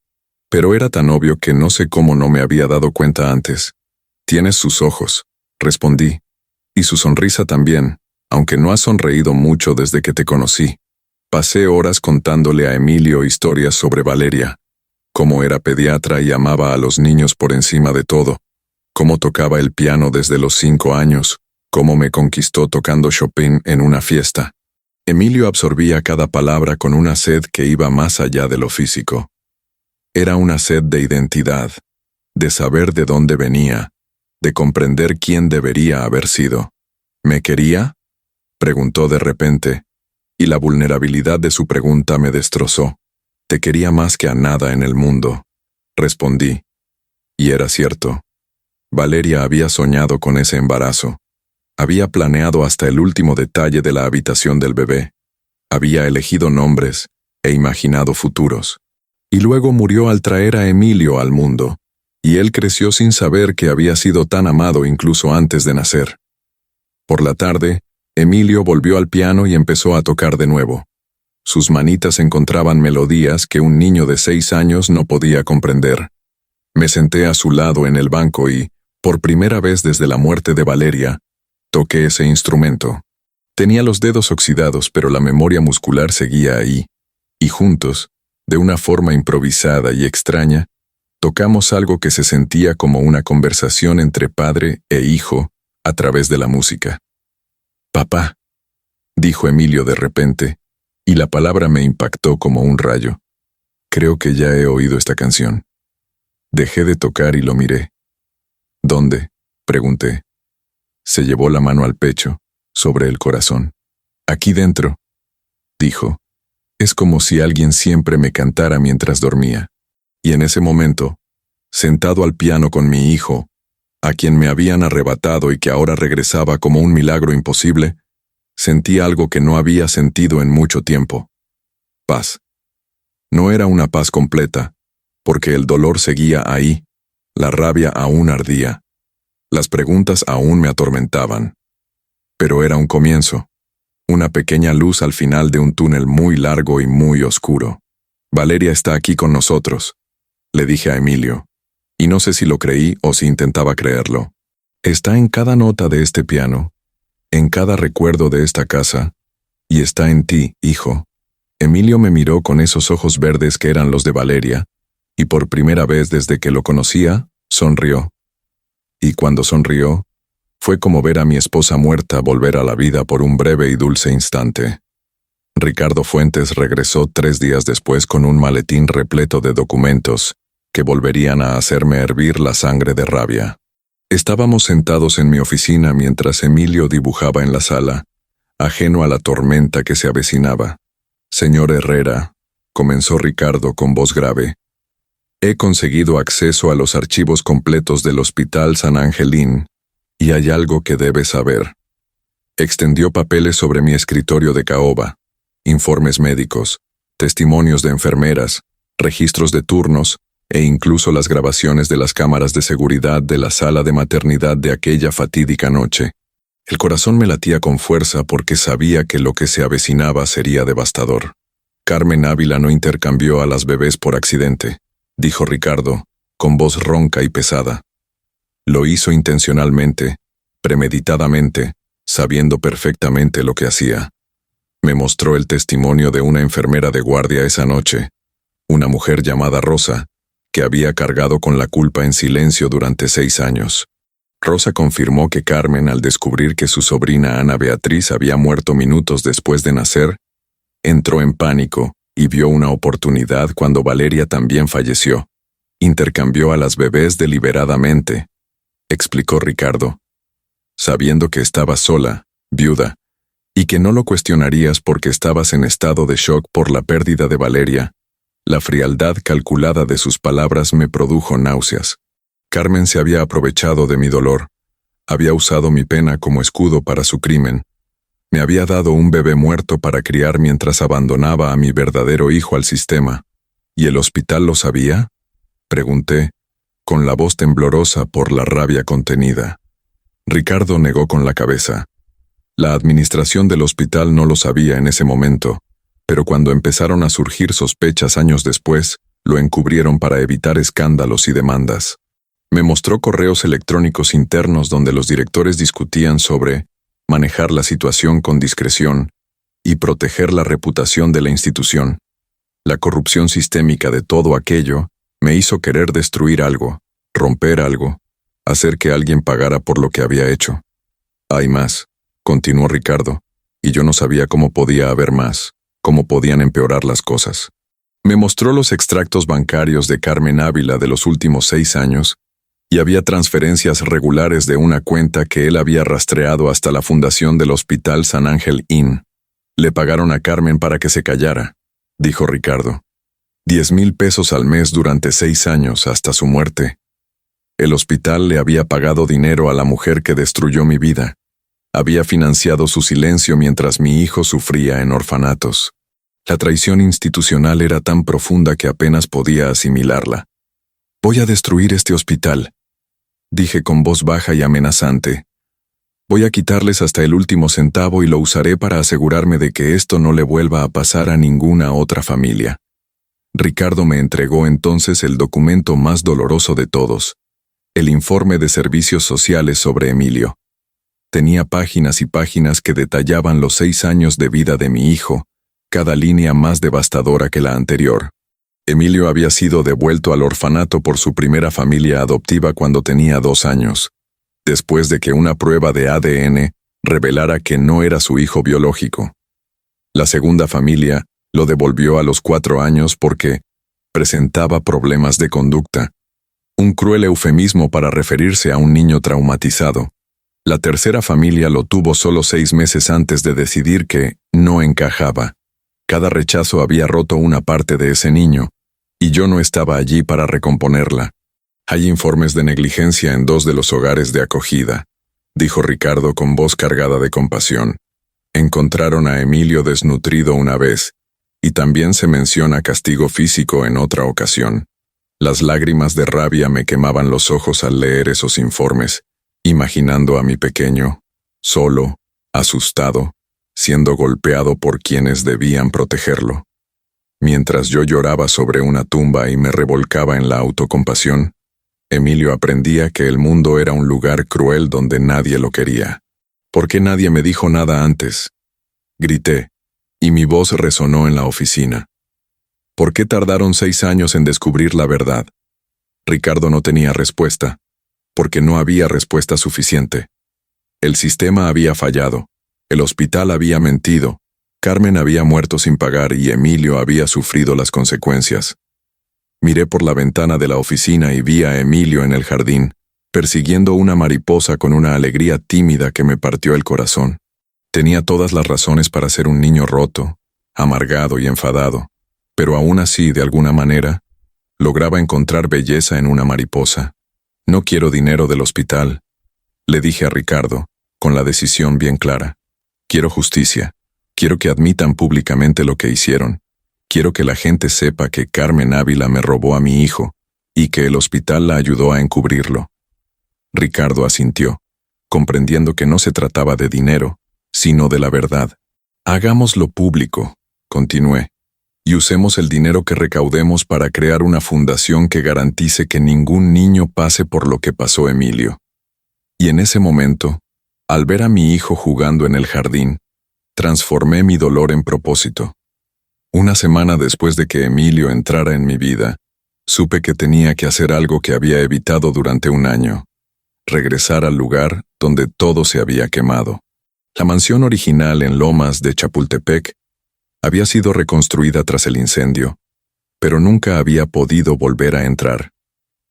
pero era tan obvio que no sé cómo no me había dado cuenta antes. «Tienes sus ojos», respondí, «y su sonrisa también, aunque no has sonreído mucho desde que te conocí». Pasé horas contándole a Emilio historias sobre Valeria, cómo era pediatra y amaba a los niños por encima de todo, cómo tocaba el piano desde los 5 años, cómo me conquistó tocando Chopin en una fiesta. Emilio absorbía cada palabra con una sed que iba más allá de lo físico. Era una sed de identidad, de saber de dónde venía, de comprender quién debería haber sido. ¿Me quería?, preguntó de repente, y la vulnerabilidad de su pregunta me destrozó. «Te quería más que a nada en el mundo», respondí. Y era cierto. Valeria había soñado con ese embarazo. Había planeado hasta el último detalle de la habitación del bebé. Había elegido nombres e imaginado futuros. Y luego murió al traer a Emilio al mundo, y él creció sin saber que había sido tan amado incluso antes de nacer. Por la tarde, Emilio volvió al piano y empezó a tocar de nuevo. Sus manitas encontraban melodías que un niño de 6 años no podía comprender. Me senté a su lado en el banco y, por primera vez desde la muerte de Valeria, toqué ese instrumento. Tenía los dedos oxidados, pero la memoria muscular seguía ahí, y juntos, de una forma improvisada y extraña, tocamos algo que se sentía como una conversación entre padre e hijo a través de la música. «Papá», dijo Emilio de repente, y la palabra me impactó como un rayo. «Creo que ya he oído esta canción». Dejé de tocar y lo miré. «¿Dónde?», pregunté. Se llevó la mano al pecho, sobre el corazón. «Aquí dentro», dijo. «Es como si alguien siempre me cantara mientras dormía». Y en ese momento, sentado al piano con mi hijo, a quien me habían arrebatado y que ahora regresaba como un milagro imposible, sentí algo que no había sentido en mucho tiempo. Paz. No era una paz completa, porque el dolor seguía ahí, la rabia aún ardía, las preguntas aún me atormentaban. Pero era un comienzo, una pequeña luz al final de un túnel muy largo y muy oscuro. Valeria está aquí con nosotros, le dije a Emilio, y no sé si lo creí o si intentaba creerlo. Está en cada nota de este piano, en cada recuerdo de esta casa, y está en ti, hijo. Emilio me miró con esos ojos verdes que eran los de Valeria, y por primera vez desde que lo conocía, sonrió. Y cuando sonrió, fue como ver a mi esposa muerta volver a la vida por un breve y dulce instante. Ricardo Fuentes regresó 3 días después con un maletín repleto de documentos que volverían a hacerme hervir la sangre de rabia. Estábamos sentados en mi oficina mientras Emilio dibujaba en la sala, ajeno a la tormenta que se avecinaba. Señor Herrera, comenzó Ricardo con voz grave, he conseguido acceso a los archivos completos del Hospital San Angelín, y hay algo que debes saber. Extendió papeles sobre mi escritorio de caoba, informes médicos, testimonios de enfermeras, registros de turnos, e incluso las grabaciones de las cámaras de seguridad de la sala de maternidad de aquella fatídica noche. El corazón me latía con fuerza porque sabía que lo que se avecinaba sería devastador. Carmen Ávila no intercambió a las bebés por accidente, dijo Ricardo, con voz ronca y pesada. Lo hizo intencionalmente, premeditadamente, sabiendo perfectamente lo que hacía. Me mostró el testimonio de una enfermera de guardia esa noche, una mujer llamada Rosa, que había cargado con la culpa en silencio durante 6 años. Rosa confirmó que Carmen, al descubrir que su sobrina Ana Beatriz había muerto minutos después de nacer, entró en pánico y vio una oportunidad cuando Valeria también falleció. Intercambió a las bebés deliberadamente, explicó Ricardo, sabiendo que estabas sola, viuda, y que no lo cuestionarías porque estabas en estado de shock por la pérdida de Valeria. La frialdad calculada de sus palabras me produjo náuseas. Carmen se había aprovechado de mi dolor, había usado mi pena como escudo para su crimen. Me había dado un bebé muerto para criar mientras abandonaba a mi verdadero hijo al sistema. ¿Y el hospital lo sabía?, pregunté, con la voz temblorosa por la rabia contenida. Ricardo negó con la cabeza. La administración del hospital no lo sabía en ese momento, pero cuando empezaron a surgir sospechas años después, lo encubrieron para evitar escándalos y demandas. Me mostró correos electrónicos internos donde los directores discutían sobre manejar la situación con discreción y proteger la reputación de la institución. La corrupción sistémica de todo aquello me hizo querer destruir algo, romper algo, hacer que alguien pagara por lo que había hecho. Hay más, continuó Ricardo, y yo no sabía cómo podía haber más, cómo podían empeorar las cosas. Me mostró los extractos bancarios de Carmen Ávila de los últimos 6 años, y había transferencias regulares de una cuenta que él había rastreado hasta la fundación del Hospital San Angelín. Le pagaron a Carmen para que se callara, dijo Ricardo. 10,000 pesos al mes durante 6 años hasta su muerte. El hospital le había pagado dinero a la mujer que destruyó mi vida. Había financiado su silencio mientras mi hijo sufría en orfanatos. La traición institucional era tan profunda que apenas podía asimilarla. Voy a destruir este hospital, dije con voz baja y amenazante. Voy a quitarles hasta el último centavo y lo usaré para asegurarme de que esto no le vuelva a pasar a ninguna otra familia. Ricardo me entregó entonces el documento más doloroso de todos, el informe de servicios sociales sobre Emilio. Tenía páginas y páginas que detallaban los 6 años de vida de mi hijo, cada línea más devastadora que la anterior. Emilio había sido devuelto al orfanato por su primera familia adoptiva cuando tenía 2 años, después de que una prueba de ADN revelara que no era su hijo biológico. La segunda familia lo devolvió a los 4 años porque presentaba problemas de conducta, un cruel eufemismo para referirse a un niño traumatizado. La tercera familia lo tuvo solo 6 meses antes de decidir que no encajaba. Cada rechazo había roto una parte de ese niño, y yo no estaba allí para recomponerla. Hay informes de negligencia en 2 de los hogares de acogida, dijo Ricardo con voz cargada de compasión. Encontraron a Emilio desnutrido una vez, y también se menciona castigo físico en otra ocasión. Las lágrimas de rabia me quemaban los ojos al leer esos informes, imaginando a mi pequeño, solo, asustado, siendo golpeado por quienes debían protegerlo. Mientras yo lloraba sobre una tumba y me revolcaba en la autocompasión, Emilio aprendía que el mundo era un lugar cruel donde nadie lo quería. ¿Por qué nadie me dijo nada antes? Grité, y mi voz resonó en la oficina. ¿Por qué tardaron 6 años en descubrir la verdad? Ricardo no tenía respuesta, porque no había respuesta suficiente. El sistema había fallado, el hospital había mentido, Carmen había muerto sin pagar y Emilio había sufrido las consecuencias. Miré por la ventana de la oficina y vi a Emilio en el jardín, persiguiendo una mariposa con una alegría tímida que me partió el corazón. Tenía todas las razones para ser un niño roto, amargado y enfadado, pero aún así, de alguna manera, lograba encontrar belleza en una mariposa. No quiero dinero del hospital, le dije a Ricardo, con la decisión bien clara. Quiero justicia. Quiero que admitan públicamente lo que hicieron. Quiero que la gente sepa que Carmen Ávila me robó a mi hijo y que el hospital la ayudó a encubrirlo. Ricardo asintió, comprendiendo que no se trataba de dinero, sino de la verdad. Hagámoslo público, continué, y usemos el dinero que recaudemos para crear una fundación que garantice que ningún niño pase por lo que pasó Emilio. Y en ese momento, al ver a mi hijo jugando en el jardín, transformé mi dolor en propósito. Una semana después de que Emilio entrara en mi vida, supe que tenía que hacer algo que había evitado durante un año: regresar al lugar donde todo se había quemado. La mansión original en Lomas de Chapultepec había sido reconstruida tras el incendio, pero nunca había podido volver a entrar.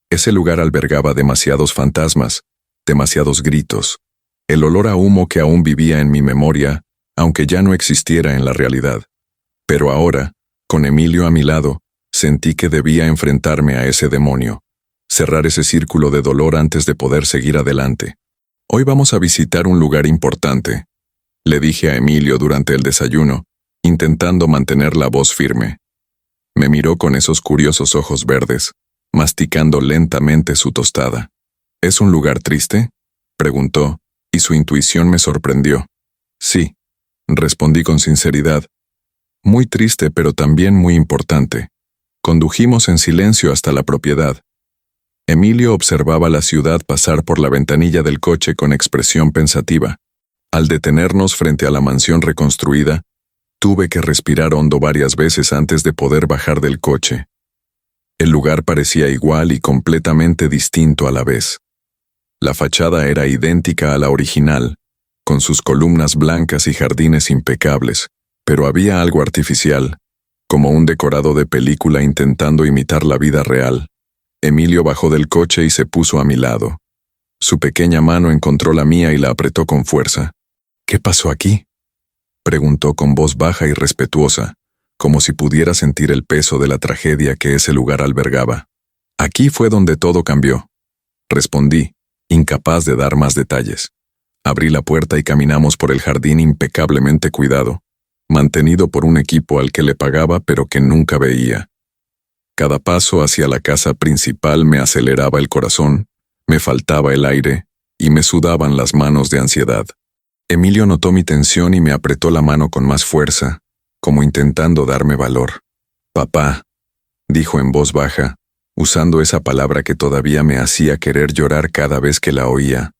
Ese lugar albergaba demasiados fantasmas, demasiados gritos, el olor a humo que aún vivía en mi memoria, aunque ya no existiera en la realidad. Pero ahora, con Emilio a mi lado, sentí que debía enfrentarme a ese demonio, cerrar ese círculo de dolor antes de poder seguir adelante. Hoy vamos a visitar un lugar importante, le dije a Emilio durante el desayuno, intentando mantener la voz firme. Me miró con esos curiosos ojos verdes, masticando lentamente su tostada. ¿Es un lugar triste?, preguntó, y su intuición me sorprendió. Sí, respondí con sinceridad. Muy triste, pero también muy importante. Condujimos en silencio hasta la propiedad. Emilio observaba la ciudad pasar por la ventanilla del coche con expresión pensativa. Al detenernos frente a la mansión reconstruida, tuve que respirar hondo varias veces antes de poder bajar del coche. El lugar parecía igual y completamente distinto a la vez. La fachada era idéntica a la original, con sus columnas blancas y jardines impecables, pero había algo artificial, como un decorado de película intentando imitar la vida real. Emilio bajó del coche y se puso a mi lado. Su pequeña mano encontró la mía y la apretó con fuerza. ¿Qué pasó aquí?, preguntó con voz baja y respetuosa, como si pudiera sentir el peso de la tragedia que ese lugar albergaba. Aquí fue donde todo cambió, respondí, incapaz de dar más detalles. Abrí la puerta y caminamos por el jardín impecablemente cuidado, mantenido por un equipo al que le pagaba pero que nunca veía. Cada paso hacia la casa principal me aceleraba el corazón, me faltaba el aire y me sudaban las manos de ansiedad. Emilio notó mi tensión y me apretó la mano con más fuerza, como intentando darme valor. «Papá», dijo en voz baja, usando esa palabra que todavía me hacía querer llorar cada vez que la oía.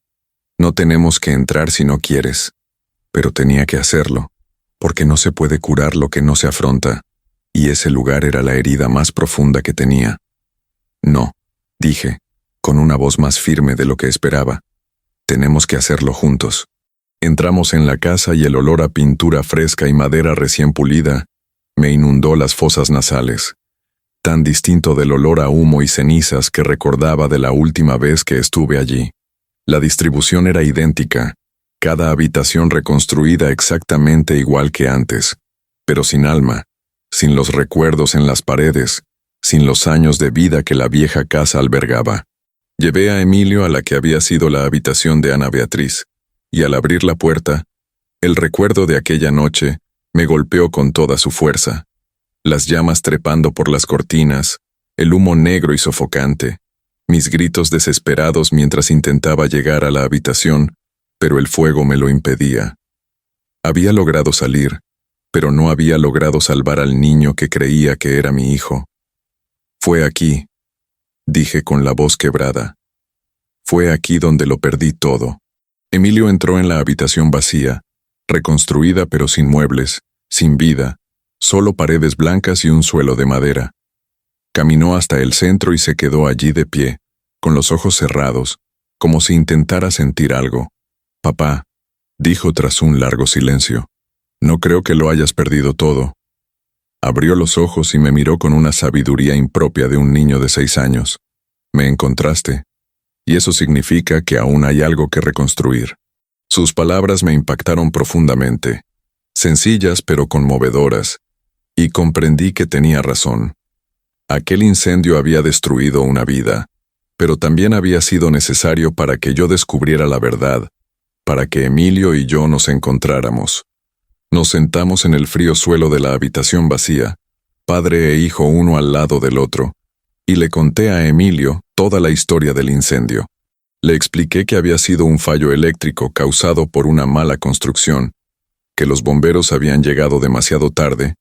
«No tenemos que entrar si no quieres». Pero tenía que hacerlo, porque no se puede curar lo que no se afronta, y ese lugar era la herida más profunda que tenía. «No», dije, con una voz más firme de lo que esperaba. «Tenemos que hacerlo juntos». Entramos en la casa y el olor a pintura fresca y madera recién pulida me inundó las fosas nasales, tan distinto del olor a humo y cenizas que recordaba de la última vez que estuve allí. La distribución era idéntica, cada habitación reconstruida exactamente igual que antes, pero sin alma, sin los recuerdos en las paredes, sin los años de vida que la vieja casa albergaba. Llevé a Emilio a la que había sido la habitación de Ana Beatriz, y al abrir la puerta, el recuerdo de aquella noche me golpeó con toda su fuerza. Las llamas trepando por las cortinas, el humo negro y sofocante, mis gritos desesperados mientras intentaba llegar a la habitación, pero el fuego me lo impedía. Había logrado salir, pero no había logrado salvar al niño que creía que era mi hijo. Fue aquí, dije con la voz quebrada. Fue aquí donde lo perdí todo. Emilio entró en la habitación vacía, reconstruida pero sin muebles, sin vida, solo paredes blancas y un suelo de madera. Caminó hasta el centro y se quedó allí de pie, con los ojos cerrados, como si intentara sentir algo. «Papá», dijo tras un largo silencio, «no creo que lo hayas perdido todo». Abrió los ojos y me miró con una sabiduría impropia de un niño de 6 años. «Me encontraste, y eso significa que aún hay algo que reconstruir». Sus palabras me impactaron profundamente, sencillas pero conmovedoras, y comprendí que tenía razón. Aquel incendio había destruido una vida, pero también había sido necesario para que yo descubriera la verdad, para que Emilio y yo nos encontráramos. Nos sentamos en el frío suelo de la habitación vacía, padre e hijo uno al lado del otro, y le conté a Emilio toda la historia del incendio. Le expliqué que había sido un fallo eléctrico causado por una mala construcción, que los bomberos habían llegado demasiado tarde,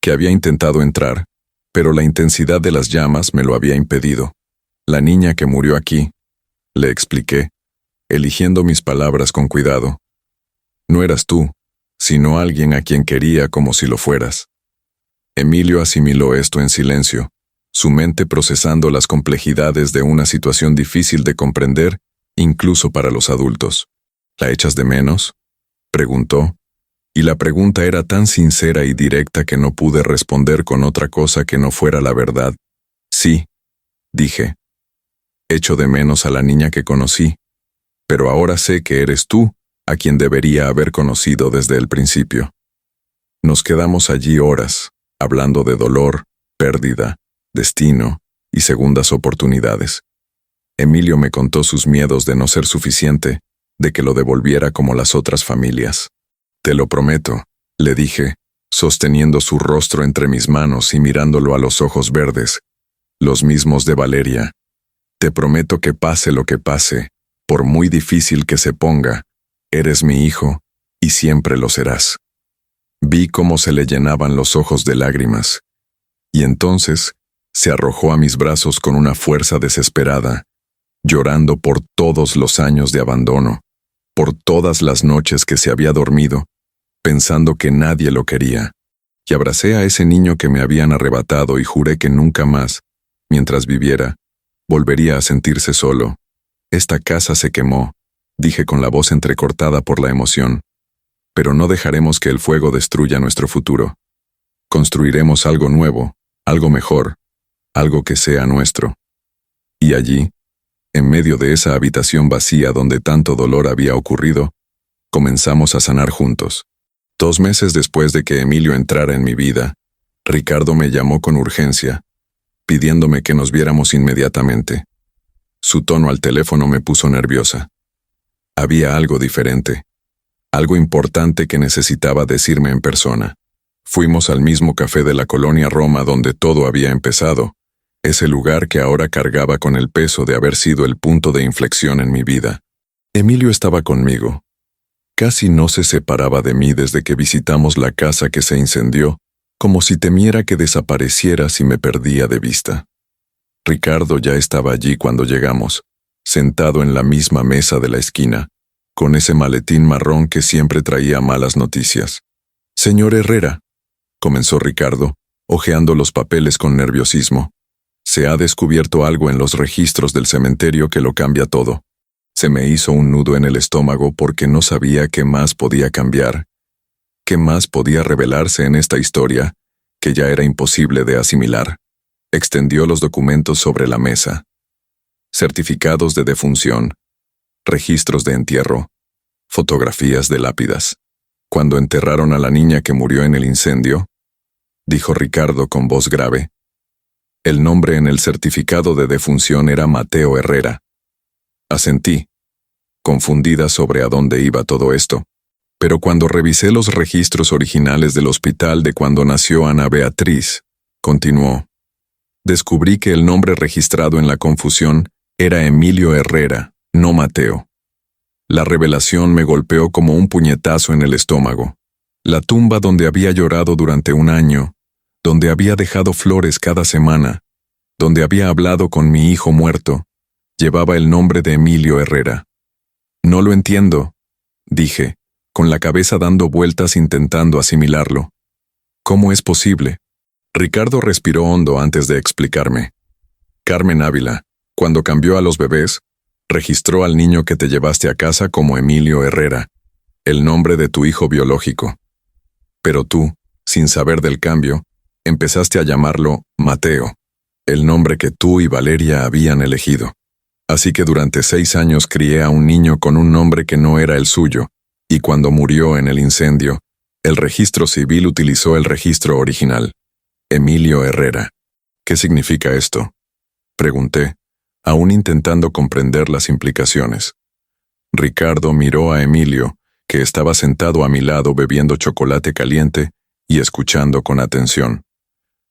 que había intentado entrar, pero la intensidad de las llamas me lo había impedido. La niña que murió aquí, le expliqué, eligiendo mis palabras con cuidado. No eras tú, sino alguien a quien quería como si lo fueras. Emilio asimiló esto en silencio, su mente procesando las complejidades de una situación difícil de comprender, incluso para los adultos. ¿La echas de menos?, preguntó, y la pregunta era tan sincera y directa que no pude responder con otra cosa que no fuera la verdad. Sí, dije. Echo de menos a la niña que conocí, pero ahora sé que eres tú a quien debería haber conocido desde el principio. Nos quedamos allí horas, hablando de dolor, pérdida, destino y segundas oportunidades. Emilio me contó sus miedos de no ser suficiente, de que lo devolviera como las otras familias. «Te lo prometo», le dije, sosteniendo su rostro entre mis manos y mirándolo a los ojos verdes, los mismos de Valeria. «Te prometo que pase lo que pase, por muy difícil que se ponga, eres mi hijo y siempre lo serás». Vi cómo se le llenaban los ojos de lágrimas, y entonces se arrojó a mis brazos con una fuerza desesperada, llorando por todos los años de abandono, por todas las noches que se había dormido, pensando que nadie lo quería, y abracé a ese niño que me habían arrebatado y juré que nunca más, mientras viviera, volvería a sentirse solo. «Esta casa se quemó», dije con la voz entrecortada por la emoción, «pero no dejaremos que el fuego destruya nuestro futuro. Construiremos algo nuevo, algo mejor, algo que sea nuestro». Y allí, en medio de esa habitación vacía donde tanto dolor había ocurrido, comenzamos a sanar juntos. 2 meses después de que Emilio entrara en mi vida, Ricardo me llamó con urgencia, pidiéndome que nos viéramos inmediatamente. Su tono al teléfono me puso nerviosa. Había algo diferente, algo importante que necesitaba decirme en persona. Fuimos al mismo café de la colonia Roma donde todo había empezado, ese lugar que ahora cargaba con el peso de haber sido el punto de inflexión en mi vida. Emilio estaba conmigo. Casi no se separaba de mí desde que visitamos la casa que se incendió, como si temiera que desapareciera si me perdía de vista. Ricardo ya estaba allí cuando llegamos, sentado en la misma mesa de la esquina, con ese maletín marrón que siempre traía malas noticias. «Señor Herrera», comenzó Ricardo, hojeando los papeles con nerviosismo. «Se ha descubierto algo en los registros del cementerio que lo cambia todo». Se me hizo un nudo en el estómago porque no sabía qué más podía cambiar, qué más podía revelarse en esta historia, que ya era imposible de asimilar. Extendió los documentos sobre la mesa. Certificados de defunción, registros de entierro, fotografías de lápidas. Cuando enterraron a la niña que murió en el incendio, dijo Ricardo con voz grave, el nombre en el certificado de defunción era Mateo Herrera. Asentí, confundida sobre a dónde iba todo esto. Pero cuando revisé los registros originales del hospital de cuando nació Ana Beatriz, continuó, descubrí que el nombre registrado en la confusión era Emilio Herrera, no Mateo. La revelación me golpeó como un puñetazo en el estómago. La tumba donde había llorado durante un año, donde había dejado flores cada semana, donde había hablado con mi hijo muerto, llevaba el nombre de Emilio Herrera. No lo entiendo, dije, con la cabeza dando vueltas intentando asimilarlo. ¿Cómo es posible? Ricardo respiró hondo antes de explicarme. Carmen Ávila, cuando cambió a los bebés, registró al niño que te llevaste a casa como Emilio Herrera, el nombre de tu hijo biológico. Pero tú, sin saber del cambio, empezaste a llamarlo Mateo, el nombre que tú y Valeria habían elegido. Así que durante 6 años crié a un niño con un nombre que no era el suyo, y cuando murió en el incendio, el registro civil utilizó el registro original, Emilio Herrera. ¿Qué significa esto?, pregunté, aún intentando comprender las implicaciones. Ricardo miró a Emilio, que estaba sentado a mi lado bebiendo chocolate caliente y escuchando con atención.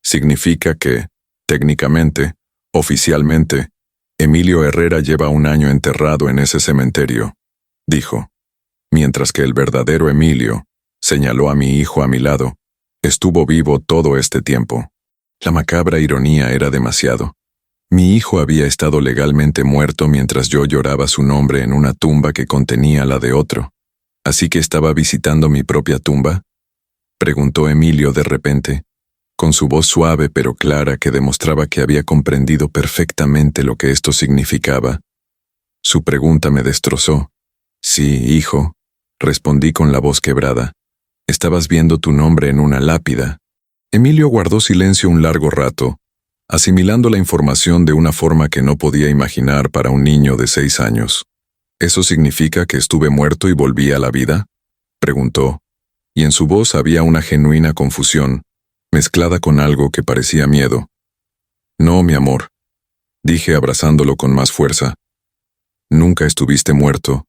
Significa que, técnicamente, oficialmente, Emilio Herrera lleva un año enterrado en ese cementerio, dijo, mientras que el verdadero Emilio, señaló a mi hijo a mi lado, estuvo vivo todo este tiempo. La macabra ironía era demasiado. Mi hijo había estado legalmente muerto mientras yo lloraba su nombre en una tumba que contenía la de otro. ¿Así que estaba visitando mi propia tumba?, preguntó Emilio de repente, con su voz suave pero clara que demostraba que había comprendido perfectamente lo que esto significaba. Su pregunta me destrozó. Sí, hijo, respondí con la voz quebrada. Estabas viendo tu nombre en una lápida. Emilio guardó silencio un largo rato, asimilando la información de una forma que no podía imaginar para un niño de 6 años. ¿Eso significa que estuve muerto y volví a la vida?, preguntó, y en su voz había una genuina confusión, mezclada con algo que parecía miedo. No, mi amor, dije abrazándolo con más fuerza. Nunca estuviste muerto,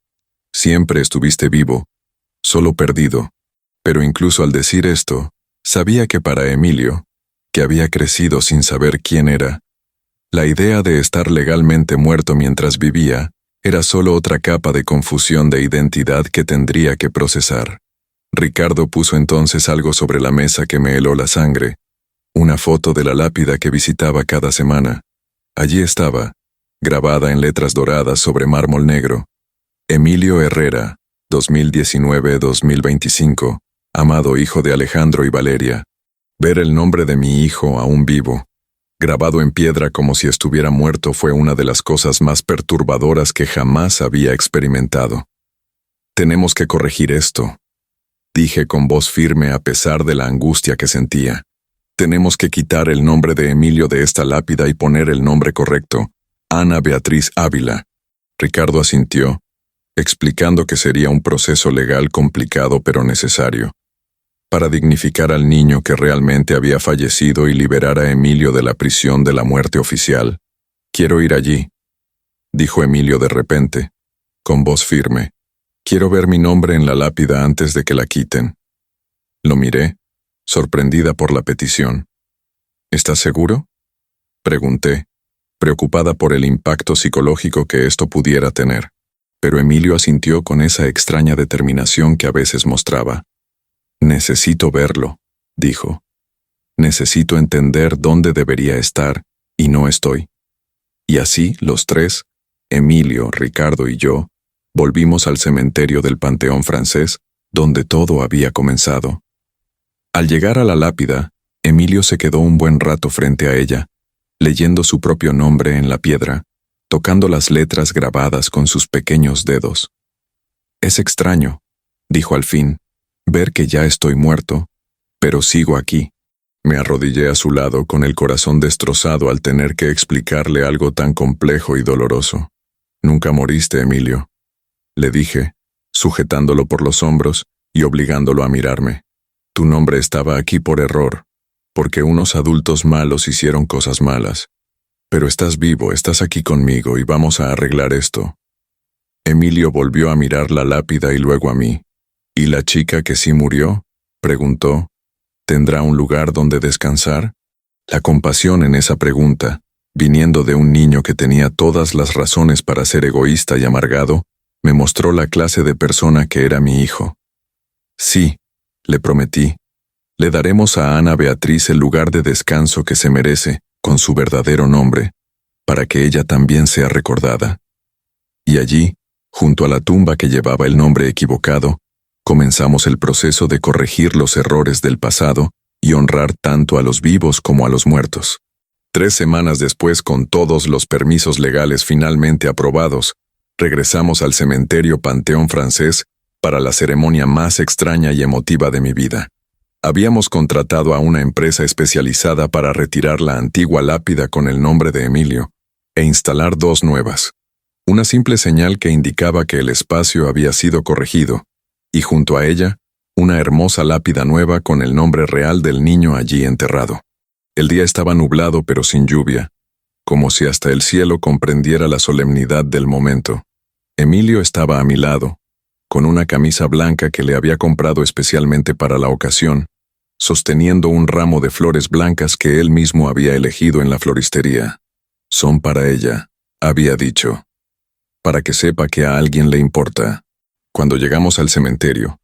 siempre estuviste vivo, solo perdido. Pero incluso al decir esto, sabía que para Emilio, que había crecido sin saber quién era, la idea de estar legalmente muerto mientras vivía era solo otra capa de confusión de identidad que tendría que procesar. Ricardo puso entonces algo sobre la mesa que me heló la sangre, una foto de la lápida que visitaba cada semana. Allí estaba, grabada en letras doradas sobre mármol negro, Emilio Herrera, 2019-2025, amado hijo de Alejandro y Valeria. Ver el nombre de mi hijo aún vivo, grabado en piedra como si estuviera muerto, fue una de las cosas más perturbadoras que jamás había experimentado. Tenemos que corregir esto, dije con voz firme a pesar de la angustia que sentía. Tenemos que quitar el nombre de Emilio de esta lápida y poner el nombre correcto, Ana Beatriz Ávila. Ricardo asintió, explicando que sería un proceso legal complicado pero necesario, para dignificar al niño que realmente había fallecido y liberar a Emilio de la prisión de la muerte oficial. Quiero ir allí, dijo Emilio de repente, con voz firme. Quiero ver mi nombre en la lápida antes de que la quiten. Lo miré, sorprendida por la petición. ¿Estás seguro?, pregunté, preocupada por el impacto psicológico que esto pudiera tener. Pero Emilio asintió con esa extraña determinación que a veces mostraba. Necesito verlo, dijo. Necesito entender dónde debería estar, y no estoy. Y así, los tres, Emilio, Ricardo y yo, volvimos al cementerio del Panteón Francés, donde todo había comenzado. Al llegar a la lápida, Emilio se quedó un buen rato frente a ella, leyendo su propio nombre en la piedra, tocando las letras grabadas con sus pequeños dedos. Es extraño, dijo al fin, ver que ya estoy muerto, pero sigo aquí. Me arrodillé a su lado con el corazón destrozado al tener que explicarle algo tan complejo y doloroso. Nunca moriste, Emilio, le dije, sujetándolo por los hombros y obligándolo a mirarme. Tu nombre estaba aquí por error, porque unos adultos malos hicieron cosas malas. Pero estás vivo, estás aquí conmigo y vamos a arreglar esto. Emilio volvió a mirar la lápida y luego a mí. ¿Y la chica que sí murió?, preguntó. ¿Tendrá un lugar donde descansar? La compasión en esa pregunta, viniendo de un niño que tenía todas las razones para ser egoísta y amargado, me mostró la clase de persona que era mi hijo. Sí, le prometí. Le daremos a Ana Beatriz el lugar de descanso que se merece, con su verdadero nombre, para que ella también sea recordada. Y allí, junto a la tumba que llevaba el nombre equivocado, comenzamos el proceso de corregir los errores del pasado y honrar tanto a los vivos como a los muertos. 3 semanas después, con todos los permisos legales finalmente aprobados, regresamos al cementerio Panteón Francés para la ceremonia más extraña y emotiva de mi vida. Habíamos contratado a una empresa especializada para retirar la antigua lápida con el nombre de Emilio e instalar 2 nuevas. Una simple señal que indicaba que el espacio había sido corregido, y junto a ella, una hermosa lápida nueva con el nombre real del niño allí enterrado. El día estaba nublado pero sin lluvia, como si hasta el cielo comprendiera la solemnidad del momento. Emilio estaba a mi lado, con una camisa blanca que le había comprado especialmente para la ocasión, sosteniendo un ramo de flores blancas que él mismo había elegido en la floristería. Son para ella, había dicho, para que sepa que a alguien le importa. Cuando llegamos al cementerio,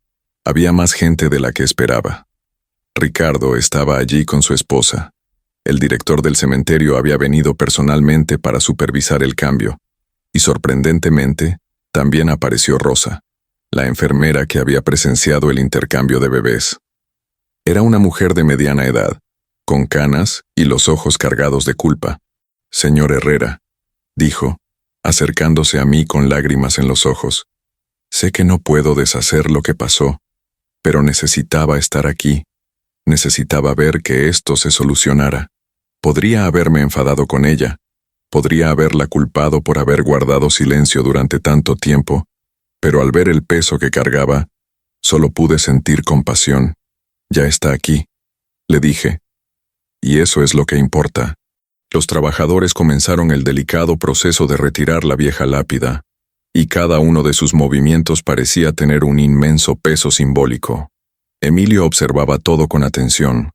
había más gente de la que esperaba. Ricardo estaba allí con su esposa. El director del cementerio había venido personalmente para supervisar el cambio, y sorprendentemente, también apareció Rosa, la enfermera que había presenciado el intercambio de bebés. Era una mujer de mediana edad, con canas y los ojos cargados de culpa. «Señor Herrera», dijo, acercándose a mí con lágrimas en los ojos. «Sé que no puedo deshacer lo que pasó, pero necesitaba estar aquí. Necesitaba ver que esto se solucionara. Podría haberme enfadado con ella, podría haberla culpado por haber guardado silencio durante tanto tiempo, pero al ver el peso que cargaba, solo pude sentir compasión. Ya está aquí», le dije. «Y eso es lo que importa». Los trabajadores comenzaron el delicado proceso de retirar la vieja lápida, y cada uno de sus movimientos parecía tener un inmenso peso simbólico. Emilio observaba todo con atención,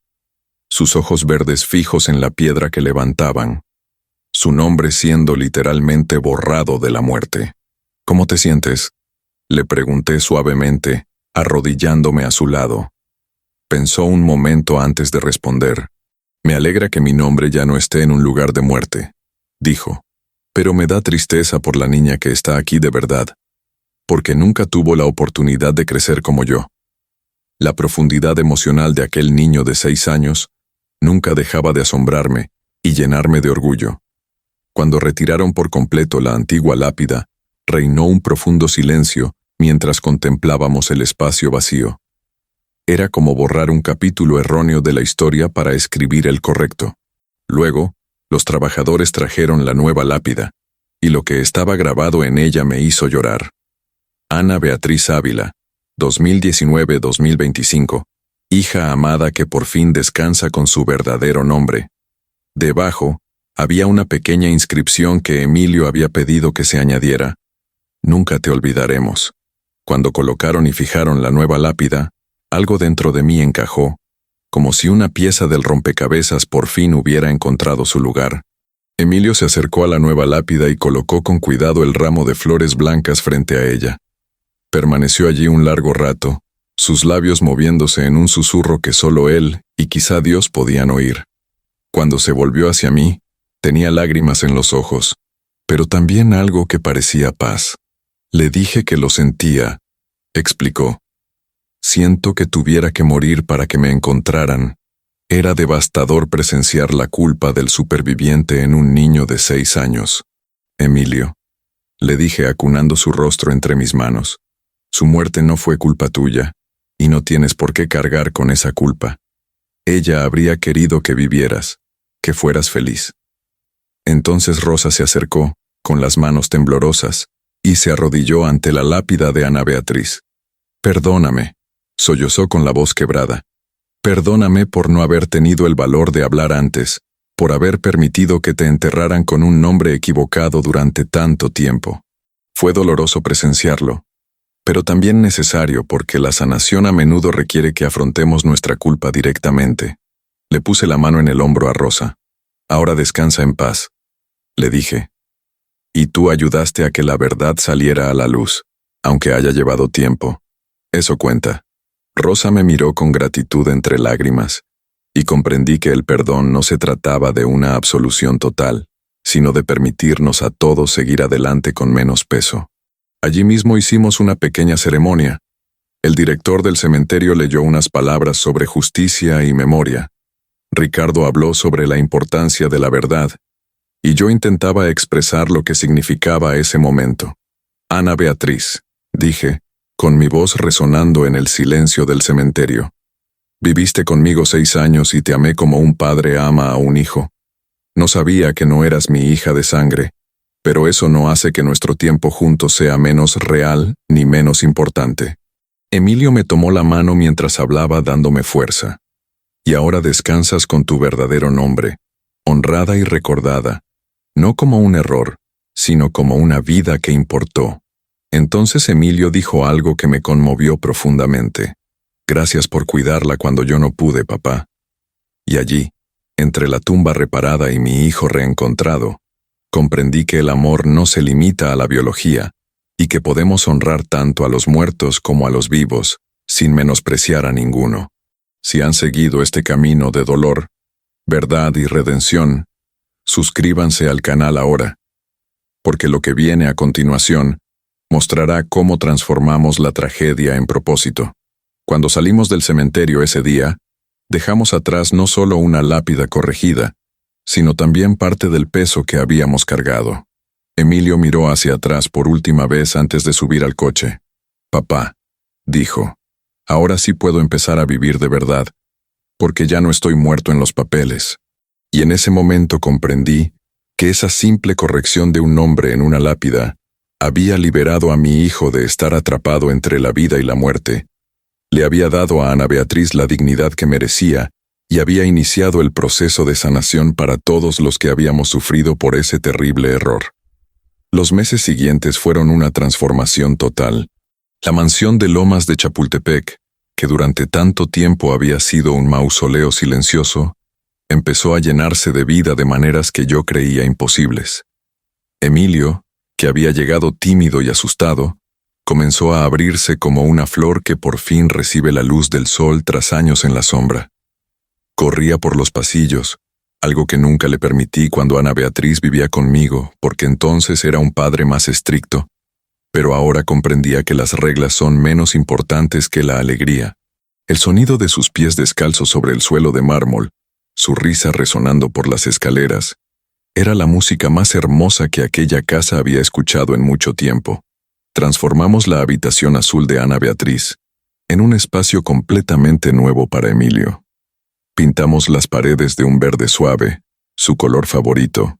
sus ojos verdes fijos en la piedra que levantaban, su nombre siendo literalmente borrado de la muerte. «¿Cómo te sientes?», le pregunté suavemente, arrodillándome a su lado. Pensó un momento antes de responder. «Me alegra que mi nombre ya no esté en un lugar de muerte», dijo, «pero me da tristeza por la niña que está aquí de verdad, porque nunca tuvo la oportunidad de crecer como yo». La profundidad emocional de aquel niño de 6 años nunca dejaba de asombrarme y llenarme de orgullo. Cuando retiraron por completo la antigua lápida, reinó un profundo silencio mientras contemplábamos el espacio vacío. Era como borrar un capítulo erróneo de la historia para escribir el correcto. Luego, los trabajadores trajeron la nueva lápida, y lo que estaba grabado en ella me hizo llorar. Ana Beatriz Ávila, 2019-2025, hija amada que por fin descansa con su verdadero nombre. Debajo, había una pequeña inscripción que Emilio había pedido que se añadiera. «Nunca te olvidaremos». Cuando colocaron y fijaron la nueva lápida, algo dentro de mí encajó, como si una pieza del rompecabezas por fin hubiera encontrado su lugar. Emilio se acercó a la nueva lápida y colocó con cuidado el ramo de flores blancas frente a ella. Permaneció allí un largo rato, sus labios moviéndose en un susurro que solo él y quizá Dios podían oír. Cuando se volvió hacia mí, tenía lágrimas en los ojos, pero también algo que parecía paz. «Le dije que lo sentía», explicó. «Siento que tuviera que morir para que me encontraran». Era devastador presenciar la culpa del superviviente en un niño de 6 años. «Emilio», le dije acunando su rostro entre mis manos, «su muerte no fue culpa tuya, y no tienes por qué cargar con esa culpa. Ella habría querido que vivieras, que fueras feliz». Entonces Rosa se acercó, con las manos temblorosas, y se arrodilló ante la lápida de Ana Beatriz. «Perdóname», sollozó con la voz quebrada. «Perdóname por no haber tenido el valor de hablar antes, por haber permitido que te enterraran con un nombre equivocado durante tanto tiempo». Fue doloroso presenciarlo, pero también necesario porque la sanación a menudo requiere que afrontemos nuestra culpa directamente. Le puse la mano en el hombro a Rosa. Ahora descansa en paz, le dije. Y tú ayudaste a que la verdad saliera a la luz, aunque haya llevado tiempo. Eso cuenta. Rosa me miró con gratitud entre lágrimas, y comprendí que el perdón no se trataba de una absolución total, sino de permitirnos a todos seguir adelante con menos peso. Allí mismo hicimos una pequeña ceremonia. El director del cementerio leyó unas palabras sobre justicia y memoria. Ricardo habló sobre la importancia de la verdad, y yo intentaba expresar lo que significaba ese momento. Ana Beatriz, dije, con mi voz resonando en el silencio del cementerio. Viviste conmigo 6 años y te amé como un padre ama a un hijo. No sabía que no eras mi hija de sangre, pero eso no hace que nuestro tiempo juntos sea menos real ni menos importante. Emilio me tomó la mano mientras hablaba dándome fuerza. Y ahora descansas con tu verdadero nombre, honrada y recordada, no como un error, sino como una vida que importó. Entonces Emilio dijo algo que me conmovió profundamente. Gracias por cuidarla cuando yo no pude, papá. Y allí, entre la tumba reparada y mi hijo reencontrado, comprendí que el amor no se limita a la biología y que podemos honrar tanto a los muertos como a los vivos, sin menospreciar a ninguno. Si han seguido este camino de dolor, verdad y redención, suscríbanse al canal ahora, porque lo que viene a continuación mostrará cómo transformamos la tragedia en propósito. Cuando salimos del cementerio ese día, dejamos atrás no solo una lápida corregida, sino también parte del peso que habíamos cargado. Emilio miró hacia atrás por última vez antes de subir al coche. Papá, dijo, ahora sí puedo empezar a vivir de verdad, porque ya no estoy muerto en los papeles. Y en ese momento comprendí que esa simple corrección de un nombre en una lápida había liberado a mi hijo de estar atrapado entre la vida y la muerte. Le había dado a Ana Beatriz la dignidad que merecía y había iniciado el proceso de sanación para todos los que habíamos sufrido por ese terrible error. Los meses siguientes fueron una transformación total. La mansión de Lomas de Chapultepec, que durante tanto tiempo había sido un mausoleo silencioso, empezó a llenarse de vida de maneras que yo creía imposibles. Emilio, que había llegado tímido y asustado, comenzó a abrirse como una flor que por fin recibe la luz del sol tras años en la sombra. Corría por los pasillos, algo que nunca le permití cuando Ana Beatriz vivía conmigo, porque entonces era un padre más estricto, pero ahora comprendía que las reglas son menos importantes que la alegría. El sonido de sus pies descalzos sobre el suelo de mármol, su risa resonando por las escaleras, era la música más hermosa que aquella casa había escuchado en mucho tiempo. Transformamos la habitación azul de Ana Beatriz en un espacio completamente nuevo para Emilio. Pintamos las paredes de un verde suave, su color favorito,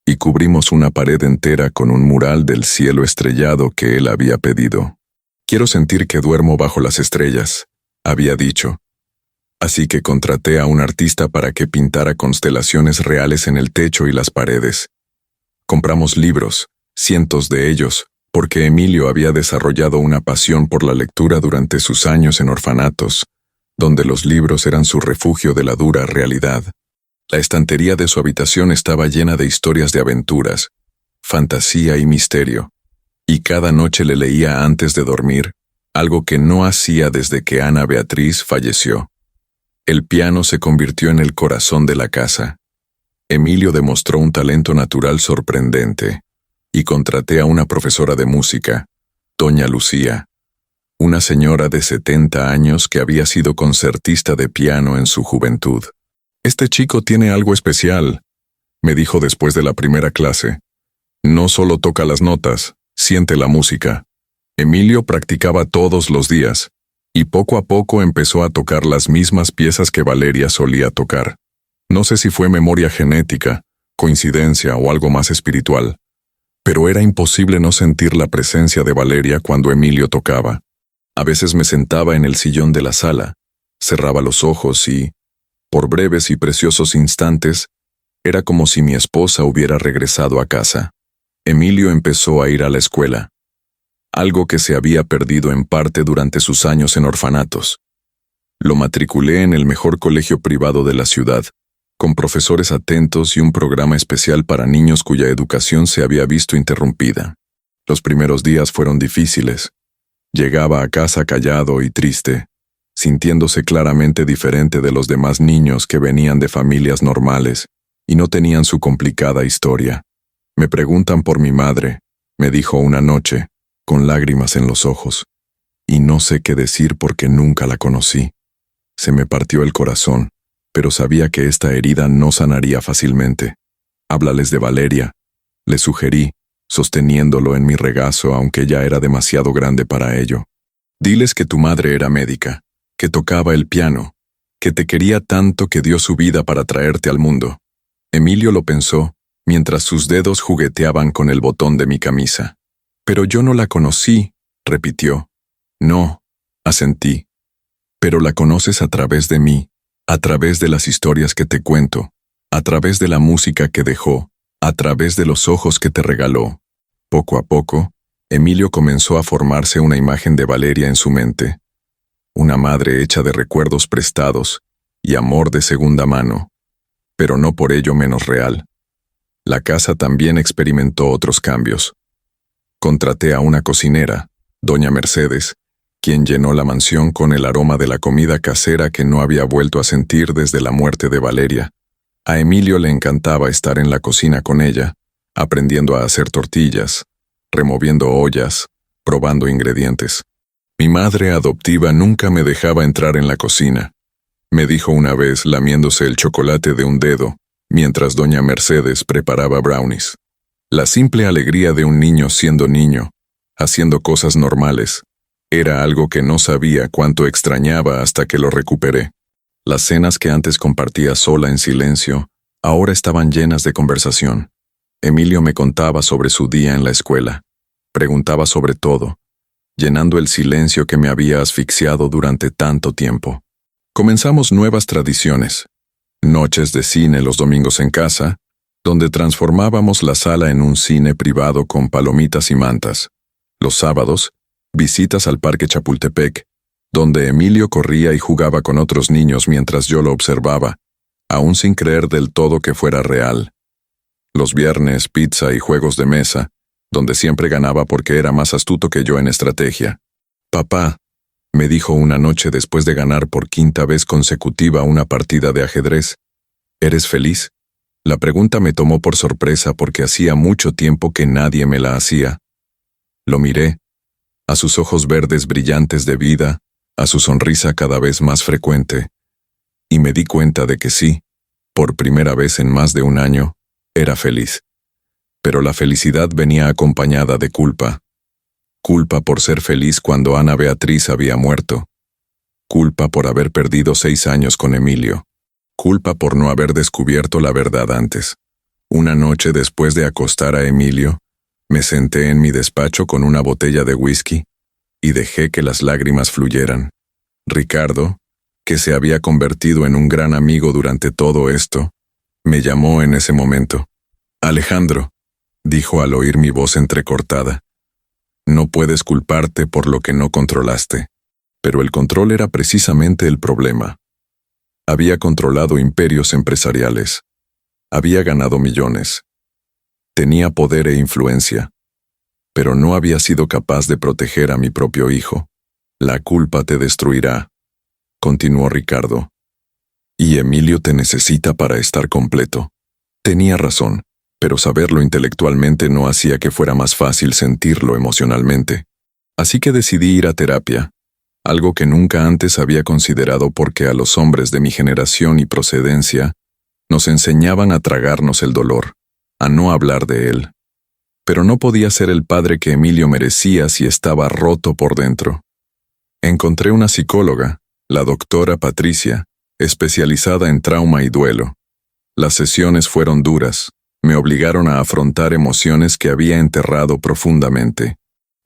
y cubrimos una pared entera con un mural del cielo estrellado que él había pedido. Quiero sentir que duermo bajo las estrellas, había dicho. Así que contraté a un artista para que pintara constelaciones reales en el techo y las paredes. Compramos libros, cientos de ellos, porque Emilio había desarrollado una pasión por la lectura durante sus años en orfanatos, donde los libros eran su refugio de la dura realidad. La estantería de su habitación estaba llena de historias de aventuras, fantasía y misterio, y cada noche le leía antes de dormir, algo que no hacía desde que Ana Beatriz falleció. El piano se convirtió en el corazón de la casa. Emilio demostró un talento natural sorprendente, y contraté a una profesora de música, doña Lucía, una señora de 70 años que había sido concertista de piano en su juventud. «Este chico tiene algo especial», me dijo después de la primera clase. «No solo toca las notas, siente la música». Emilio practicaba todos los días, y poco a poco empezó a tocar las mismas piezas que Valeria solía tocar. No sé si fue memoria genética, coincidencia o algo más espiritual, pero era imposible no sentir la presencia de Valeria cuando Emilio tocaba. A veces me sentaba en el sillón de la sala, cerraba los ojos y, por breves y preciosos instantes, era como si mi esposa hubiera regresado a casa. Emilio empezó a ir a la escuela, algo que se había perdido en parte durante sus años en orfanatos. Lo matriculé en el mejor colegio privado de la ciudad, con profesores atentos y un programa especial para niños cuya educación se había visto interrumpida. Los primeros días fueron difíciles. Llegaba a casa callado y triste, sintiéndose claramente diferente de los demás niños que venían de familias normales y no tenían su complicada historia. Me preguntan por mi madre, me dijo una noche, con lágrimas en los ojos, y no sé qué decir porque nunca la conocí. Se me partió el corazón, pero sabía que esta herida no sanaría fácilmente. Háblales de Valeria, le sugerí, sosteniéndolo en mi regazo aunque ya era demasiado grande para ello. Diles que tu madre era médica, que tocaba el piano, que te quería tanto que dio su vida para traerte al mundo. Emilio lo pensó, mientras sus dedos jugueteaban con el botón de mi camisa. Pero yo no la conocí, repitió. No, asentí. Pero la conoces a través de mí, a través de las historias que te cuento, a través de la música que dejó, a través de los ojos que te regaló. Poco a poco, Emilio comenzó a formarse una imagen de Valeria en su mente. Una madre hecha de recuerdos prestados y amor de segunda mano, pero no por ello menos real. La casa también experimentó otros cambios. Contraté a una cocinera, doña Mercedes, quien llenó la mansión con el aroma de la comida casera que no había vuelto a sentir desde la muerte de Valeria. A Emilio le encantaba estar en la cocina con ella, aprendiendo a hacer tortillas, removiendo ollas, probando ingredientes. Mi madre adoptiva nunca me dejaba entrar en la cocina, me dijo una vez lamiéndose el chocolate de un dedo, mientras doña Mercedes preparaba brownies. La simple alegría de un niño siendo niño, haciendo cosas normales, era algo que no sabía cuánto extrañaba hasta que lo recuperé. Las cenas que antes compartía sola en silencio, ahora estaban llenas de conversación. Emilio me contaba sobre su día en la escuela. Preguntaba sobre todo, llenando el silencio que me había asfixiado durante tanto tiempo. Comenzamos nuevas tradiciones. Noches de cine los domingos en casa, donde transformábamos la sala en un cine privado con palomitas y mantas. Los sábados, visitas al Parque Chapultepec, donde Emilio corría y jugaba con otros niños mientras yo lo observaba, aún sin creer del todo que fuera real. Los viernes, pizza y juegos de mesa, donde siempre ganaba porque era más astuto que yo en estrategia. Papá, me dijo una noche después de ganar por quinta vez consecutiva una partida de ajedrez, ¿eres feliz? La pregunta me tomó por sorpresa porque hacía mucho tiempo que nadie me la hacía. Lo miré, a sus ojos verdes brillantes de vida, a su sonrisa cada vez más frecuente, y me di cuenta de que sí, por primera vez en más de un año, era feliz. Pero la felicidad venía acompañada de culpa. Culpa por ser feliz cuando Ana Beatriz había muerto. Culpa por haber perdido 6 años con Emilio. Culpa por no haber descubierto la verdad antes. Una noche después de acostar a Emilio, me senté en mi despacho con una botella de whisky y dejé que las lágrimas fluyeran. Ricardo, que se había convertido en un gran amigo durante todo esto, me llamó en ese momento. Alejandro, dijo al oír mi voz entrecortada. No puedes culparte por lo que no controlaste. Pero el control era precisamente el problema. Había controlado imperios empresariales. Había ganado millones. Tenía poder e influencia. Pero no había sido capaz de proteger a mi propio hijo. La culpa te destruirá, continuó Ricardo. Y Emilio te necesita para estar completo. Tenía razón, pero saberlo intelectualmente no hacía que fuera más fácil sentirlo emocionalmente. Así que decidí ir a terapia, algo que nunca antes había considerado porque a los hombres de mi generación y procedencia nos enseñaban a tragarnos el dolor, a no hablar de él. Pero no podía ser el padre que Emilio merecía si estaba roto por dentro. Encontré una psicóloga, la doctora Patricia, especializada en trauma y duelo. Las sesiones fueron duras, me obligaron a afrontar emociones que había enterrado profundamente.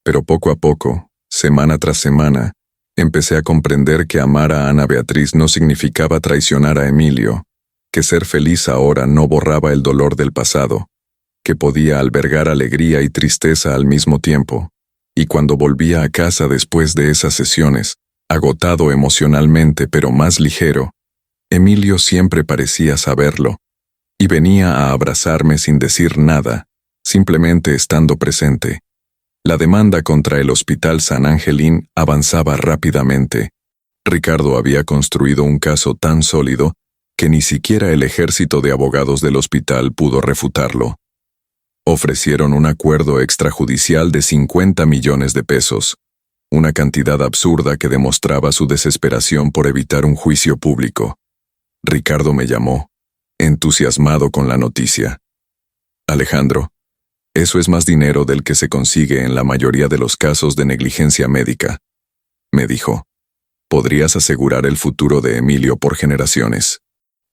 Pero poco a poco, semana tras semana, empecé a comprender que amar a Ana Beatriz no significaba traicionar a Emilio, que ser feliz ahora no borraba el dolor del pasado, que podía albergar alegría y tristeza al mismo tiempo, Y cuando volvía a casa después de esas sesiones, agotado emocionalmente pero más ligero, Emilio siempre parecía saberlo, y venía a abrazarme sin decir nada, simplemente estando presente. La demanda contra el Hospital San Angelín avanzaba rápidamente. Ricardo había construido un caso tan sólido que ni siquiera el ejército de abogados del hospital pudo refutarlo. Ofrecieron un acuerdo extrajudicial de 50 millones de pesos, una cantidad absurda que demostraba su desesperación por evitar un juicio público. Ricardo me llamó, entusiasmado con la noticia. Alejandro, eso es más dinero del que se consigue en la mayoría de los casos de negligencia médica, me dijo. Podrías asegurar el futuro de Emilio por generaciones.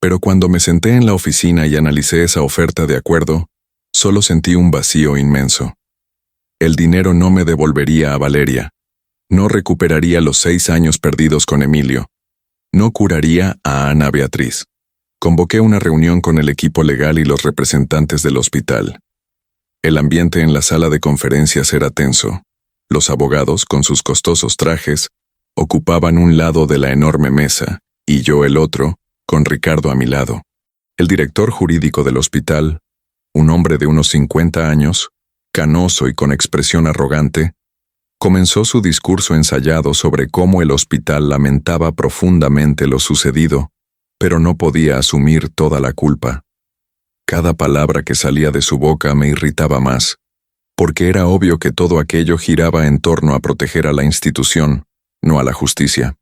Pero cuando me senté en la oficina y analicé esa oferta de acuerdo, solo sentí un vacío inmenso. El dinero no me devolvería a Valeria, no recuperaría los 6 años perdidos con Emilio, no curaría a Ana Beatriz. Convoqué una reunión con el equipo legal y los representantes del hospital. El ambiente en la sala de conferencias era tenso. Los abogados, con sus costosos trajes, ocupaban un lado de la enorme mesa, y yo el otro, con Ricardo a mi lado. El director jurídico del hospital, un hombre de unos 50 años, canoso y con expresión arrogante, comenzó su discurso ensayado sobre cómo el hospital lamentaba profundamente lo sucedido, pero no podía asumir toda la culpa. Cada palabra que salía de su boca me irritaba más, porque era obvio que todo aquello giraba en torno a proteger a la institución, no a la justicia.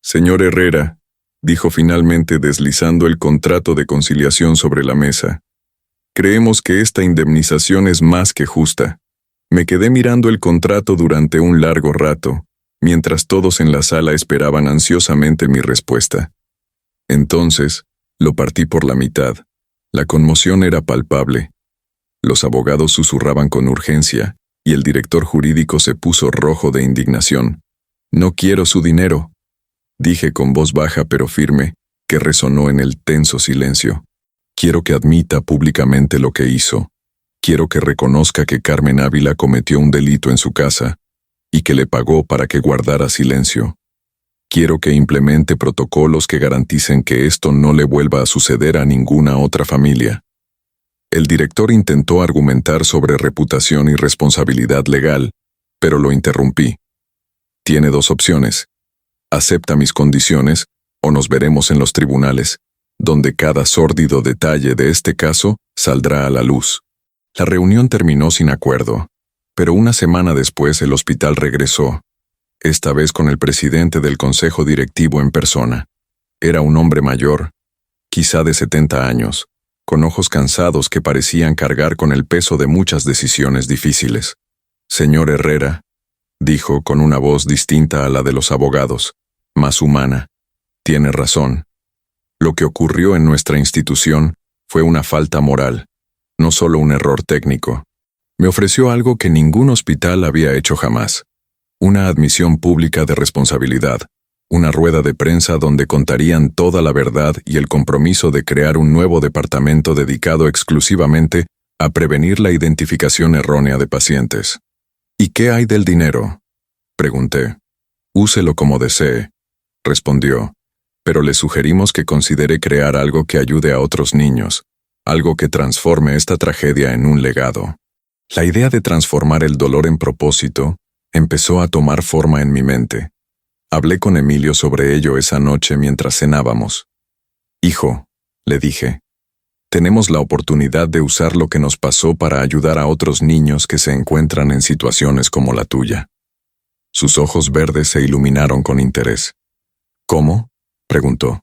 Señor Herrera, dijo finalmente deslizando el contrato de conciliación sobre la mesa. Creemos que esta indemnización es más que justa. Me quedé mirando el contrato durante un largo rato, mientras todos en la sala esperaban ansiosamente mi respuesta. Entonces, lo partí por la mitad. La conmoción era palpable. Los abogados susurraban con urgencia, y el director jurídico se puso rojo de indignación. No quiero su dinero, dije con voz baja pero firme, que resonó en el tenso silencio. Quiero que admita públicamente lo que hizo. Quiero que reconozca que Carmen Ávila cometió un delito en su casa, y que le pagó para que guardara silencio. Quiero que implemente protocolos que garanticen que esto no le vuelva a suceder a ninguna otra familia. El director intentó argumentar sobre reputación y responsabilidad legal, pero lo interrumpí. Tiene 2 opciones. Acepta mis condiciones, o nos veremos en los tribunales, donde cada sórdido detalle de este caso saldrá a la luz. La reunión terminó sin acuerdo, pero una semana después el hospital regresó, esta vez con el presidente del consejo directivo en persona. Era un hombre mayor, quizá de 70 años, con ojos cansados que parecían cargar con el peso de muchas decisiones difíciles. Señor Herrera, dijo con una voz distinta a la de los abogados, más humana, tiene razón. Lo que ocurrió en nuestra institución fue una falta moral, no solo un error técnico. Me ofreció algo que ningún hospital había hecho jamás. Una admisión pública de responsabilidad, una rueda de prensa donde contarían toda la verdad y el compromiso de crear un nuevo departamento dedicado exclusivamente a prevenir la identificación errónea de pacientes. ¿Y qué hay del dinero?, pregunté. Úselo como desee, respondió, pero le sugerimos que considere crear algo que ayude a otros niños, algo que transforme esta tragedia en un legado. La idea de transformar el dolor en propósito empezó a tomar forma en mi mente. Hablé con Emilio sobre ello esa noche mientras cenábamos. Hijo, le dije, tenemos la oportunidad de usar lo que nos pasó para ayudar a otros niños que se encuentran en situaciones como la tuya. Sus ojos verdes se iluminaron con interés. ¿Cómo?, preguntó.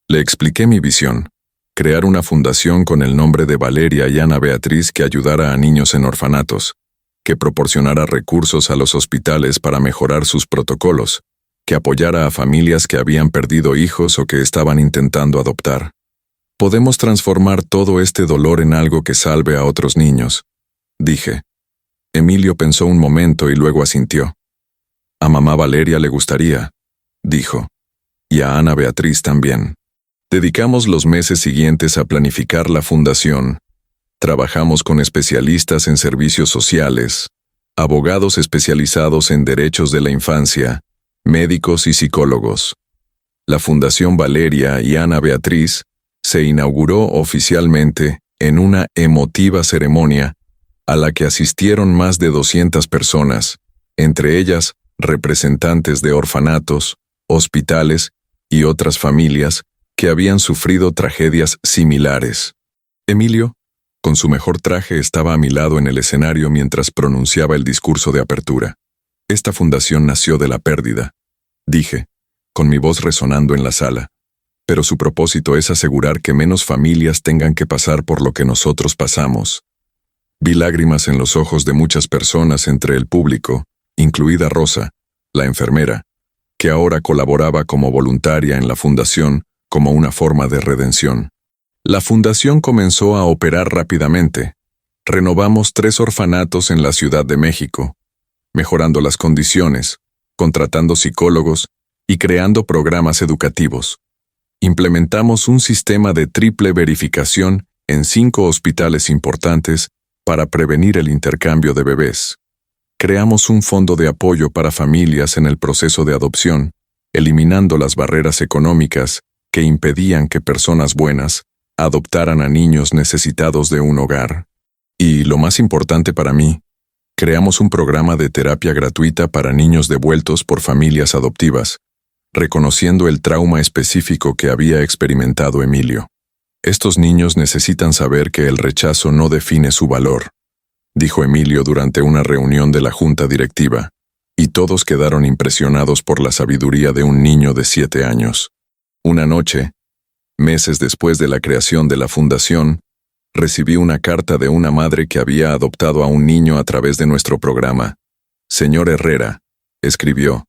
Le expliqué mi visión. Crear una fundación con el nombre de Valeria y Ana Beatriz que ayudara a niños en orfanatos, que proporcionara recursos a los hospitales para mejorar sus protocolos, que apoyara a familias que habían perdido hijos o que estaban intentando adoptar. Podemos transformar todo este dolor en algo que salve a otros niños, dije. Emilio pensó un momento y luego asintió. A mamá Valeria le gustaría, dijo, y a Ana Beatriz también. Dedicamos los meses siguientes a planificar la fundación. Trabajamos con especialistas en servicios sociales, abogados especializados en derechos de la infancia, médicos y psicólogos. La Fundación Valeria y Ana Beatriz se inauguró oficialmente en una emotiva ceremonia a la que asistieron más de 200 personas, entre ellas representantes de orfanatos, hospitales y otras familias que habían sufrido tragedias similares. Emilio, con su mejor traje, estaba a mi lado en el escenario mientras pronunciaba el discurso de apertura. Esta fundación nació de la pérdida, dije, con mi voz resonando en la sala, pero su propósito es asegurar que menos familias tengan que pasar por lo que nosotros pasamos. Vi lágrimas en los ojos de muchas personas entre el público, incluida Rosa, la enfermera, que ahora colaboraba como voluntaria en la fundación como una forma de redención. La fundación comenzó a operar rápidamente. Renovamos 3 orfanatos en la Ciudad de México, mejorando las condiciones, contratando psicólogos y creando programas educativos. Implementamos un sistema de triple verificación en 5 hospitales importantes para prevenir el intercambio de bebés. Creamos un fondo de apoyo para familias en el proceso de adopción, eliminando las barreras económicas que impedían que personas buenas adoptaran a niños necesitados de un hogar. Y, lo más importante para mí, creamos un programa de terapia gratuita para niños devueltos por familias adoptivas, reconociendo el trauma específico que había experimentado Emilio. Estos niños necesitan saber que el rechazo no define su valor, dijo Emilio durante una reunión de la junta directiva, y todos quedaron impresionados por la sabiduría de un niño de 7 años. Una noche, meses después de la creación de la fundación, recibí una carta de una madre que había adoptado a un niño a través de nuestro programa. Señor Herrera, escribió,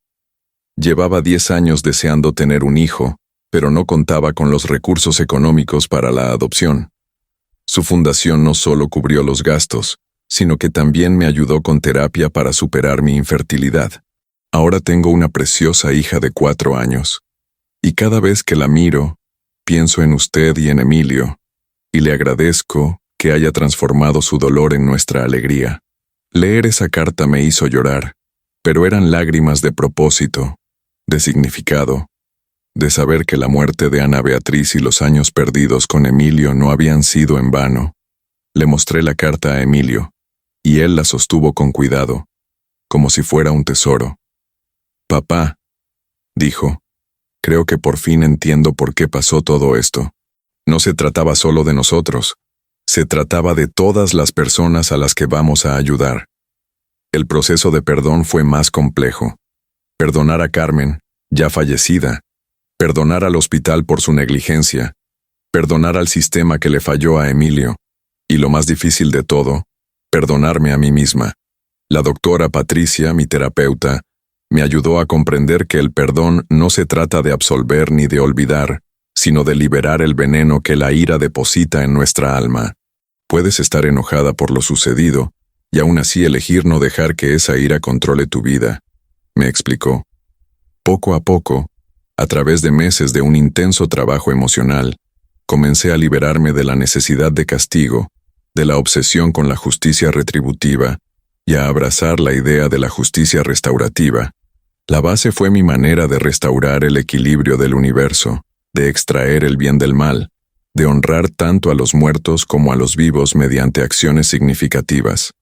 llevaba 10 años deseando tener un hijo, pero no contaba con los recursos económicos para la adopción. Su fundación no solo cubrió los gastos, sino que también me ayudó con terapia para superar mi infertilidad. Ahora tengo una preciosa hija de 4 años. Y cada vez que la miro, pienso en usted y en Emilio, y le agradezco que haya transformado su dolor en nuestra alegría. Leer esa carta me hizo llorar, pero eran lágrimas de propósito, de significado, de saber que la muerte de Ana Beatriz y los años perdidos con Emilio no habían sido en vano. Le mostré la carta a Emilio, y él la sostuvo con cuidado, como si fuera un tesoro. Papá, dijo, creo que por fin entiendo por qué pasó todo esto. No se trataba solo de nosotros, se trataba de todas las personas a las que vamos a ayudar. El proceso de perdón fue más complejo. Perdonar a Carmen, ya fallecida, perdonar al hospital por su negligencia, perdonar al sistema que le falló a Emilio, y lo más difícil de todo, perdonarme a mí misma. La doctora Patricia, mi terapeuta, me ayudó a comprender que el perdón no se trata de absolver ni de olvidar, sino de liberar el veneno que la ira deposita en nuestra alma. Puedes estar enojada por lo sucedido, y aún así elegir no dejar que esa ira controle tu vida, me explicó. Poco a poco, a través de meses de un intenso trabajo emocional, comencé a liberarme de la necesidad de castigo, de la obsesión con la justicia retributiva, y a abrazar la idea de la justicia restaurativa. La base fue mi manera de restaurar el equilibrio del universo, de extraer el bien del mal, de honrar tanto a los muertos como a los vivos mediante acciones significativas.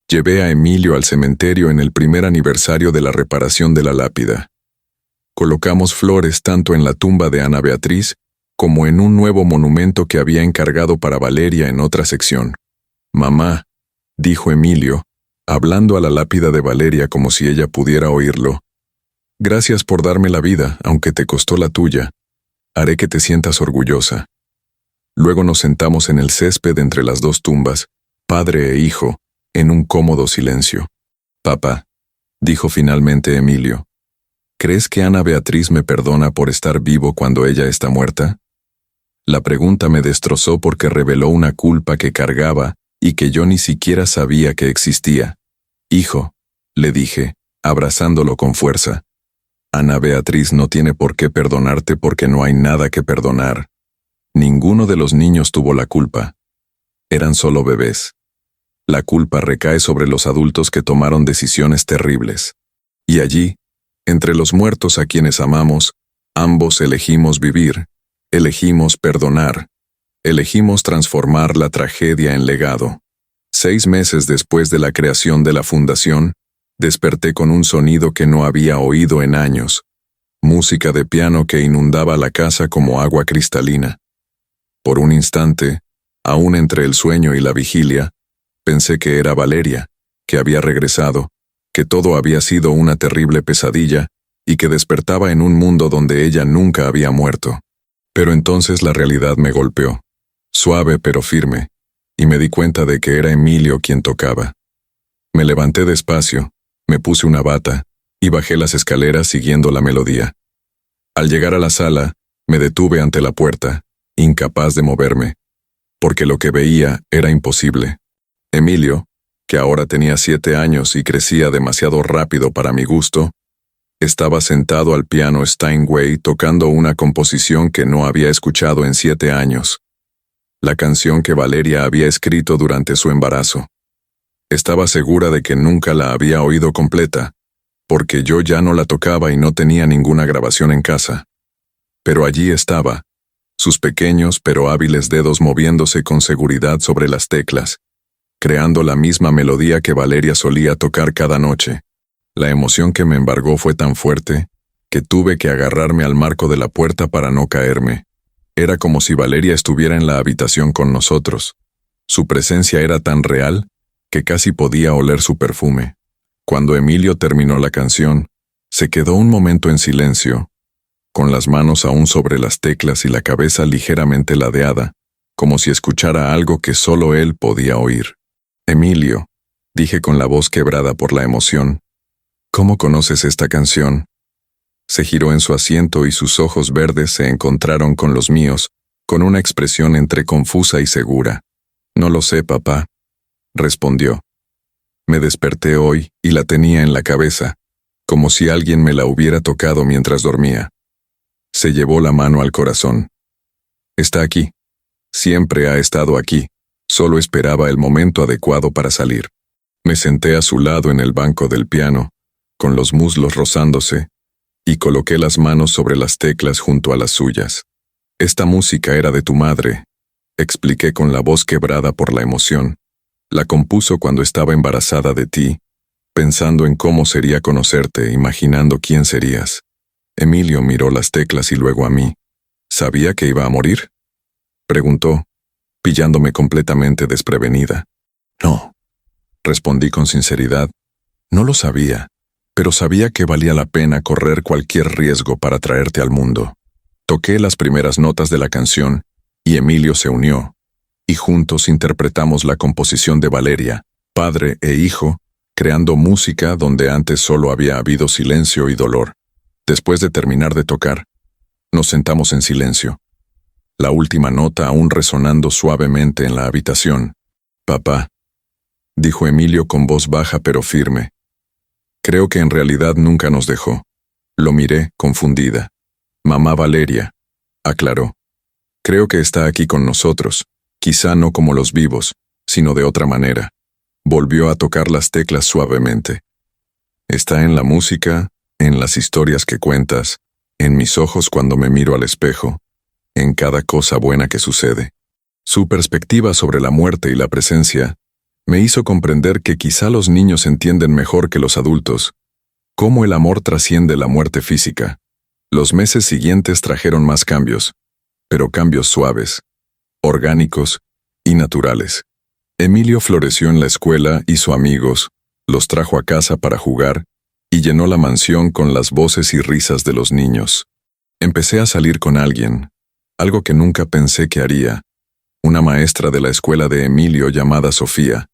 Llevé a Emilio al cementerio en el primer aniversario de la reparación de la lápida. Colocamos flores tanto en la tumba de Ana Beatriz como en un nuevo monumento que había encargado para Valeria en otra sección. Mamá, dijo Emilio, hablando a la lápida de Valeria como si ella pudiera oírlo. Gracias por darme la vida, aunque te costó la tuya. Haré que te sientas orgullosa. Luego nos sentamos en el césped entre las 2 tumbas, padre e hijo, en un cómodo silencio. Papá, dijo finalmente Emilio, ¿crees que Ana Beatriz me perdona por estar vivo cuando ella está muerta? La pregunta me destrozó porque reveló una culpa que cargaba y que yo ni siquiera sabía que existía. Hijo, le dije, abrazándolo con fuerza. Ana Beatriz no tiene por qué perdonarte porque no hay nada que perdonar. Ninguno de los niños tuvo la culpa. Eran solo bebés. La culpa recae sobre los adultos que tomaron decisiones terribles. Y allí, entre los muertos a quienes amamos, ambos elegimos vivir, elegimos perdonar, elegimos transformar la tragedia en legado. 6 meses después de la creación de la fundación, desperté con un sonido que no había oído en años. Música de piano que inundaba la casa como agua cristalina. Por un instante, aún entre el sueño y la vigilia, pensé que era Valeria, que había regresado, que todo había sido una terrible pesadilla y que despertaba en un mundo donde ella nunca había muerto. Pero entonces la realidad me golpeó, suave pero firme, y me di cuenta de que era Emilio quien tocaba. Me levanté despacio, me puse una bata y bajé las escaleras siguiendo la melodía. Al llegar a la sala, me detuve ante la puerta, incapaz de moverme, porque lo que veía era imposible. Emilio, que ahora tenía 7 años y crecía demasiado rápido para mi gusto, estaba sentado al piano Steinway tocando una composición que no había escuchado en 7 años. La canción que Valeria había escrito durante su embarazo. Estaba segura de que nunca la había oído completa, porque yo ya no la tocaba y no tenía ninguna grabación en casa. Pero allí estaba, sus pequeños pero hábiles dedos moviéndose con seguridad sobre las teclas, creando la misma melodía que Valeria solía tocar cada noche. La emoción que me embargó fue tan fuerte, que tuve que agarrarme al marco de la puerta para no caerme. Era como si Valeria estuviera en la habitación con nosotros. Su presencia era tan real, que casi podía oler su perfume. Cuando Emilio terminó la canción, se quedó un momento en silencio, con las manos aún sobre las teclas y la cabeza ligeramente ladeada, como si escuchara algo que solo él podía oír. Emilio, dije con la voz quebrada por la emoción, ¿cómo conoces esta canción? Se giró en su asiento y sus ojos verdes se encontraron con los míos, con una expresión entre confusa y segura. No lo sé, papá, respondió. Me desperté hoy y la tenía en la cabeza, como si alguien me la hubiera tocado mientras dormía. Se llevó la mano al corazón. Está aquí. Siempre ha estado aquí. Solo esperaba el momento adecuado para salir. Me senté a su lado en el banco del piano, con los muslos rozándose, y coloqué las manos sobre las teclas junto a las suyas. Esta música era de tu madre, expliqué con la voz quebrada por la emoción. La compuso cuando estaba embarazada de ti, pensando en cómo sería conocerte, imaginando quién serías. Emilio miró las teclas y luego a mí. ¿Sabía que iba a morir?, preguntó, pillándome completamente desprevenida. No, respondí con sinceridad. No lo sabía, pero sabía que valía la pena correr cualquier riesgo para traerte al mundo. Toqué las primeras notas de la canción y Emilio se unió, y juntos interpretamos la composición de Valeria, padre e hijo, creando música donde antes solo había habido silencio y dolor. Después de terminar de tocar, nos sentamos en silencio, la última nota aún resonando suavemente en la habitación. Papá, dijo Emilio con voz baja pero firme. Creo que en realidad nunca nos dejó. Lo miré, confundida. Mamá Valeria, aclaró. Creo que está aquí con nosotros, quizá no como los vivos, sino de otra manera. Volvió a tocar las teclas suavemente. Está en la música, en las historias que cuentas, en mis ojos cuando me miro al espejo, en cada cosa buena que sucede. Su perspectiva sobre la muerte y la presencia me hizo comprender que quizá los niños entienden mejor que los adultos cómo el amor trasciende la muerte física. Los meses siguientes trajeron más cambios, pero cambios suaves, orgánicos y naturales. Emilio floreció en la escuela, hizo amigos, los trajo a casa para jugar y llenó la mansión con las voces y risas de los niños. Empecé a salir con alguien, algo que nunca pensé que haría, una maestra de la escuela de Emilio llamada Sofía,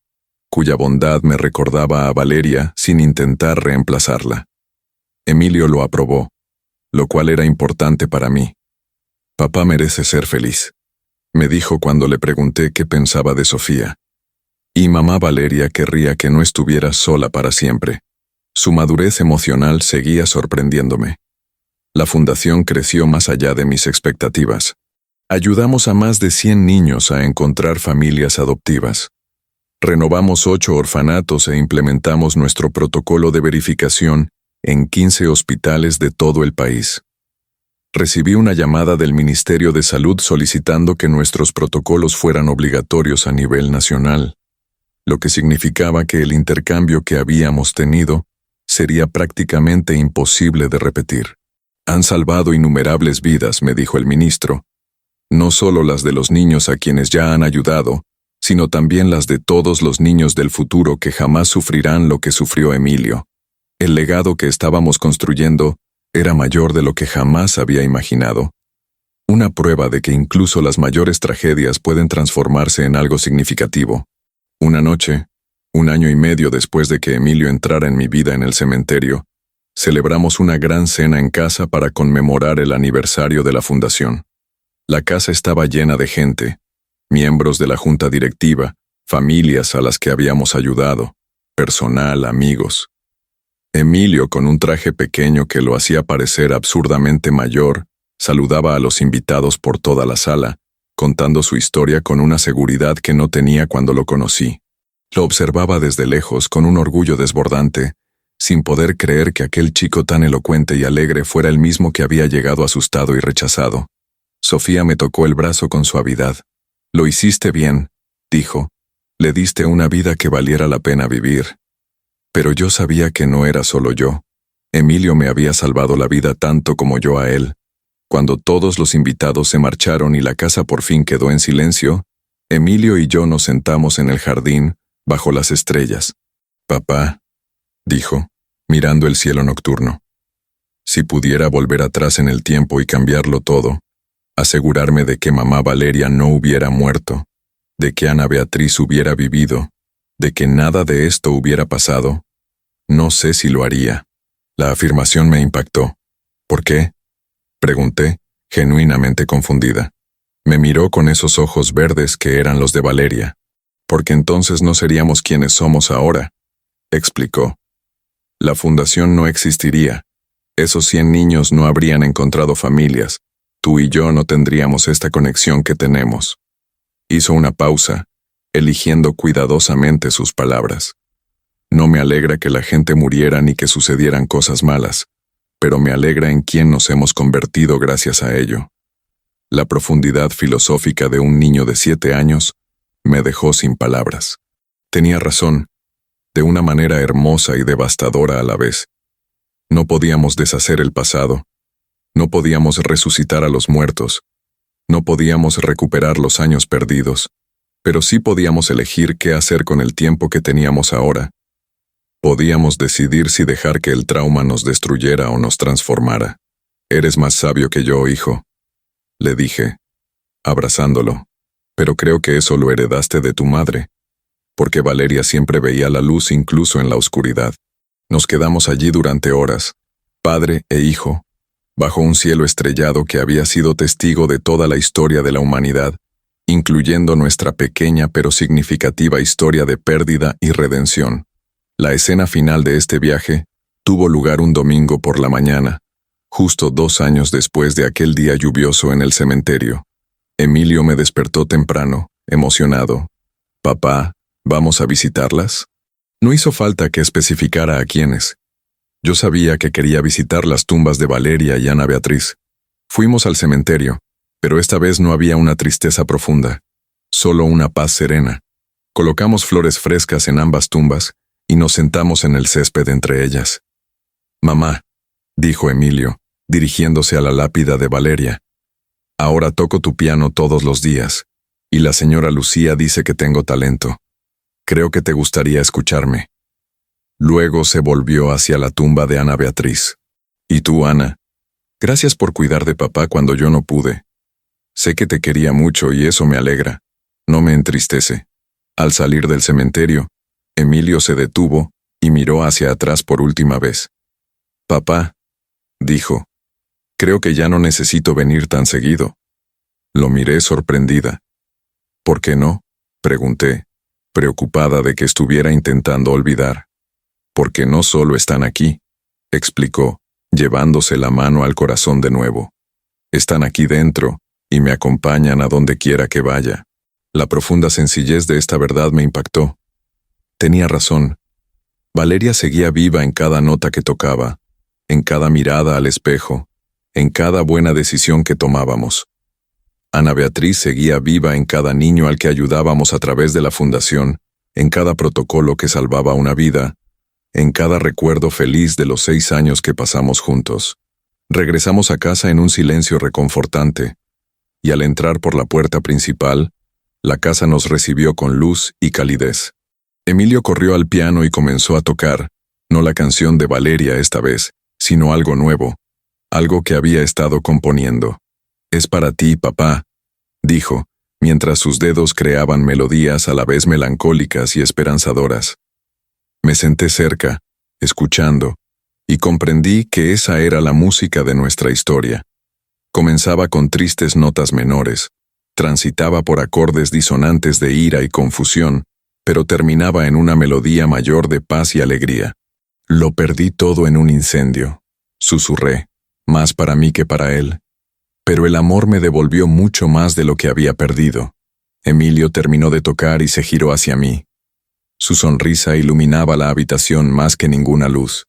cuya bondad me recordaba a Valeria sin intentar reemplazarla. Emilio lo aprobó, lo cual era importante para mí. Papá merece ser feliz, me dijo cuando le pregunté qué pensaba de Sofía. Y mamá Valeria querría que no estuviera sola para siempre. Su madurez emocional seguía sorprendiéndome. La fundación creció más allá de mis expectativas. Ayudamos a más de 100 niños a encontrar familias adoptivas. Renovamos 8 orfanatos e implementamos nuestro protocolo de verificación en 15 hospitales de todo el país. Recibí una llamada del Ministerio de Salud solicitando que nuestros protocolos fueran obligatorios a nivel nacional, lo que significaba que el intercambio que habíamos tenido sería prácticamente imposible de repetir. Han salvado innumerables vidas, me dijo el ministro, no solo las de los niños a quienes ya han ayudado, sino también las de todos los niños del futuro que jamás sufrirán lo que sufrió Emilio. El legado que estábamos construyendo era mayor de lo que jamás había imaginado. Una prueba de que incluso las mayores tragedias pueden transformarse en algo significativo. Una noche, 1 año y medio después de que Emilio entrara en mi vida en el cementerio, celebramos una gran cena en casa para conmemorar el aniversario de la fundación. La casa estaba llena de gente, miembros de la junta directiva, familias a las que habíamos ayudado, personal, amigos. Emilio, con un traje pequeño que lo hacía parecer absurdamente mayor, saludaba a los invitados por toda la sala, contando su historia con una seguridad que no tenía cuando lo conocí. Lo observaba desde lejos con un orgullo desbordante, sin poder creer que aquel chico tan elocuente y alegre fuera el mismo que había llegado asustado y rechazado. Sofía me tocó el brazo con suavidad. «Lo hiciste bien», dijo. «Le diste una vida que valiera la pena vivir». Pero yo sabía que no era solo yo. Emilio me había salvado la vida tanto como yo a él. Cuando todos los invitados se marcharon y la casa por fin quedó en silencio, Emilio y yo nos sentamos en el jardín, bajo las estrellas. «Papá», dijo, mirando el cielo nocturno. «Si pudiera volver atrás en el tiempo y cambiarlo todo, asegurarme de que mamá Valeria no hubiera muerto, de que Ana Beatriz hubiera vivido, de que nada de esto hubiera pasado, no sé si lo haría». La afirmación me impactó. «¿Por qué?», pregunté, genuinamente confundida. Me miró con esos ojos verdes que eran los de Valeria. «Porque entonces no seríamos quienes somos ahora», explicó. «La fundación no existiría. Esos 100 niños no habrían encontrado familias. Tú y yo no tendríamos esta conexión que tenemos». Hizo una pausa, eligiendo cuidadosamente sus palabras. «No me alegra que la gente muriera ni que sucedieran cosas malas, pero me alegra en quién nos hemos convertido gracias a ello». La profundidad filosófica de un niño de 7 años me dejó sin palabras. Tenía razón, de una manera hermosa y devastadora a la vez. No podíamos deshacer el pasado, no podíamos resucitar a los muertos, no podíamos recuperar los años perdidos, pero sí podíamos elegir qué hacer con el tiempo que teníamos ahora. Podíamos decidir si dejar que el trauma nos destruyera o nos transformara. «Eres más sabio que yo, hijo», le dije, abrazándolo, «pero creo que eso lo heredaste de tu madre, porque Valeria siempre veía la luz incluso en la oscuridad». Nos quedamos allí durante horas, padre e hijo, bajo un cielo estrellado que había sido testigo de toda la historia de la humanidad, incluyendo nuestra pequeña pero significativa historia de pérdida y redención. La escena final de este viaje tuvo lugar un domingo por la mañana, justo 2 años después de aquel día lluvioso en el cementerio. Emilio me despertó temprano, emocionado. «Papá, ¿vamos a visitarlas?». No hizo falta que especificara a quiénes. Yo sabía que quería visitar las tumbas de Valeria y Ana Beatriz. Fuimos al cementerio, pero esta vez no había una tristeza profunda, solo una paz serena. Colocamos flores frescas en ambas tumbas y nos sentamos en el césped entre ellas. «Mamá», dijo Emilio, dirigiéndose a la lápida de Valeria, «ahora toco tu piano todos los días, y la señora Lucía dice que tengo talento. Creo que te gustaría escucharme». Luego se volvió hacia la tumba de Ana Beatriz. «¿Y tú, Ana? Gracias por cuidar de papá cuando yo no pude. Sé que te quería mucho y eso me alegra. No me entristece». Al salir del cementerio, Emilio se detuvo y miró hacia atrás por última vez. «Papá», dijo, «creo que ya no necesito venir tan seguido». Lo miré sorprendida. «¿Por qué no?», pregunté, preocupada de que estuviera intentando olvidar. «Porque no solo están aquí», explicó, llevándose la mano al corazón de nuevo. «Están aquí dentro y me acompañan a donde quiera que vaya». La profunda sencillez de esta verdad me impactó. Tenía razón. Valeria seguía viva en cada nota que tocaba, en cada mirada al espejo, en cada buena decisión que tomábamos. Ana Beatriz seguía viva en cada niño al que ayudábamos a través de la fundación, en cada protocolo que salvaba una vida, en cada recuerdo feliz de los 6 años que pasamos juntos. Regresamos a casa en un silencio reconfortante, y al entrar por la puerta principal, la casa nos recibió con luz y calidez. Emilio corrió al piano y comenzó a tocar, no la canción de Valeria esta vez, sino algo nuevo, algo que había estado componiendo. «Es para ti, papá», dijo, mientras sus dedos creaban melodías a la vez melancólicas y esperanzadoras. Me senté cerca, escuchando, y comprendí que esa era la música de nuestra historia. Comenzaba con tristes notas menores, transitaba por acordes disonantes de ira y confusión, pero terminaba en una melodía mayor de paz y alegría. «Lo perdí todo en un incendio», susurré, más para mí que para él. Pero el amor me devolvió mucho más de lo que había perdido. Emilio terminó de tocar y se giró hacia mí. Su sonrisa iluminaba la habitación más que ninguna luz.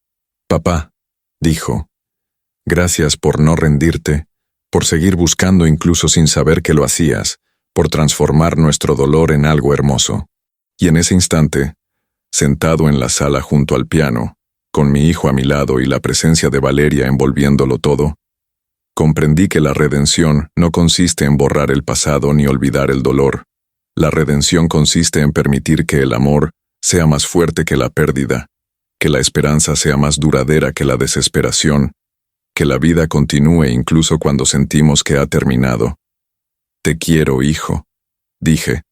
«Papá», dijo, «gracias por no rendirte, por seguir buscando incluso sin saber que lo hacías, por transformar nuestro dolor en algo hermoso». Y en ese instante, sentado en la sala junto al piano, con mi hijo a mi lado y la presencia de Valeria envolviéndolo todo, comprendí que la redención no consiste en borrar el pasado ni olvidar el dolor. La redención consiste en permitir que el amor sea más fuerte que la pérdida, que la esperanza sea más duradera que la desesperación, que la vida continúe incluso cuando sentimos que ha terminado. «Te quiero, hijo», dije,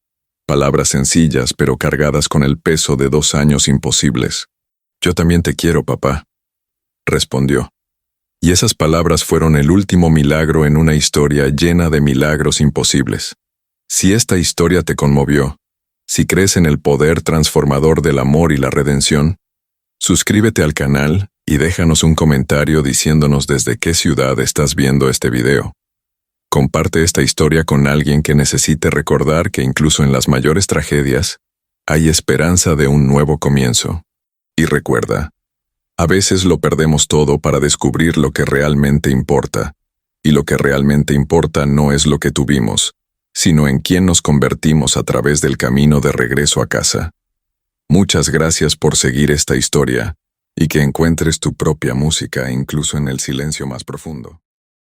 palabras sencillas pero cargadas con el peso de 2 años imposibles. «Yo también te quiero, papá», respondió. Y esas palabras fueron el último milagro en una historia llena de milagros imposibles. Si esta historia te conmovió, si crees en el poder transformador del amor y la redención, suscríbete al canal y déjanos un comentario diciéndonos desde qué ciudad estás viendo este video. Comparte esta historia con alguien que necesite recordar que incluso en las mayores tragedias, hay esperanza de un nuevo comienzo. Y recuerda, a veces lo perdemos todo para descubrir lo que realmente importa, y lo que realmente importa no es lo que tuvimos, sino en quién nos convertimos a través del camino de regreso a casa. Muchas gracias por seguir esta historia, y que encuentres tu propia música incluso en el silencio más profundo.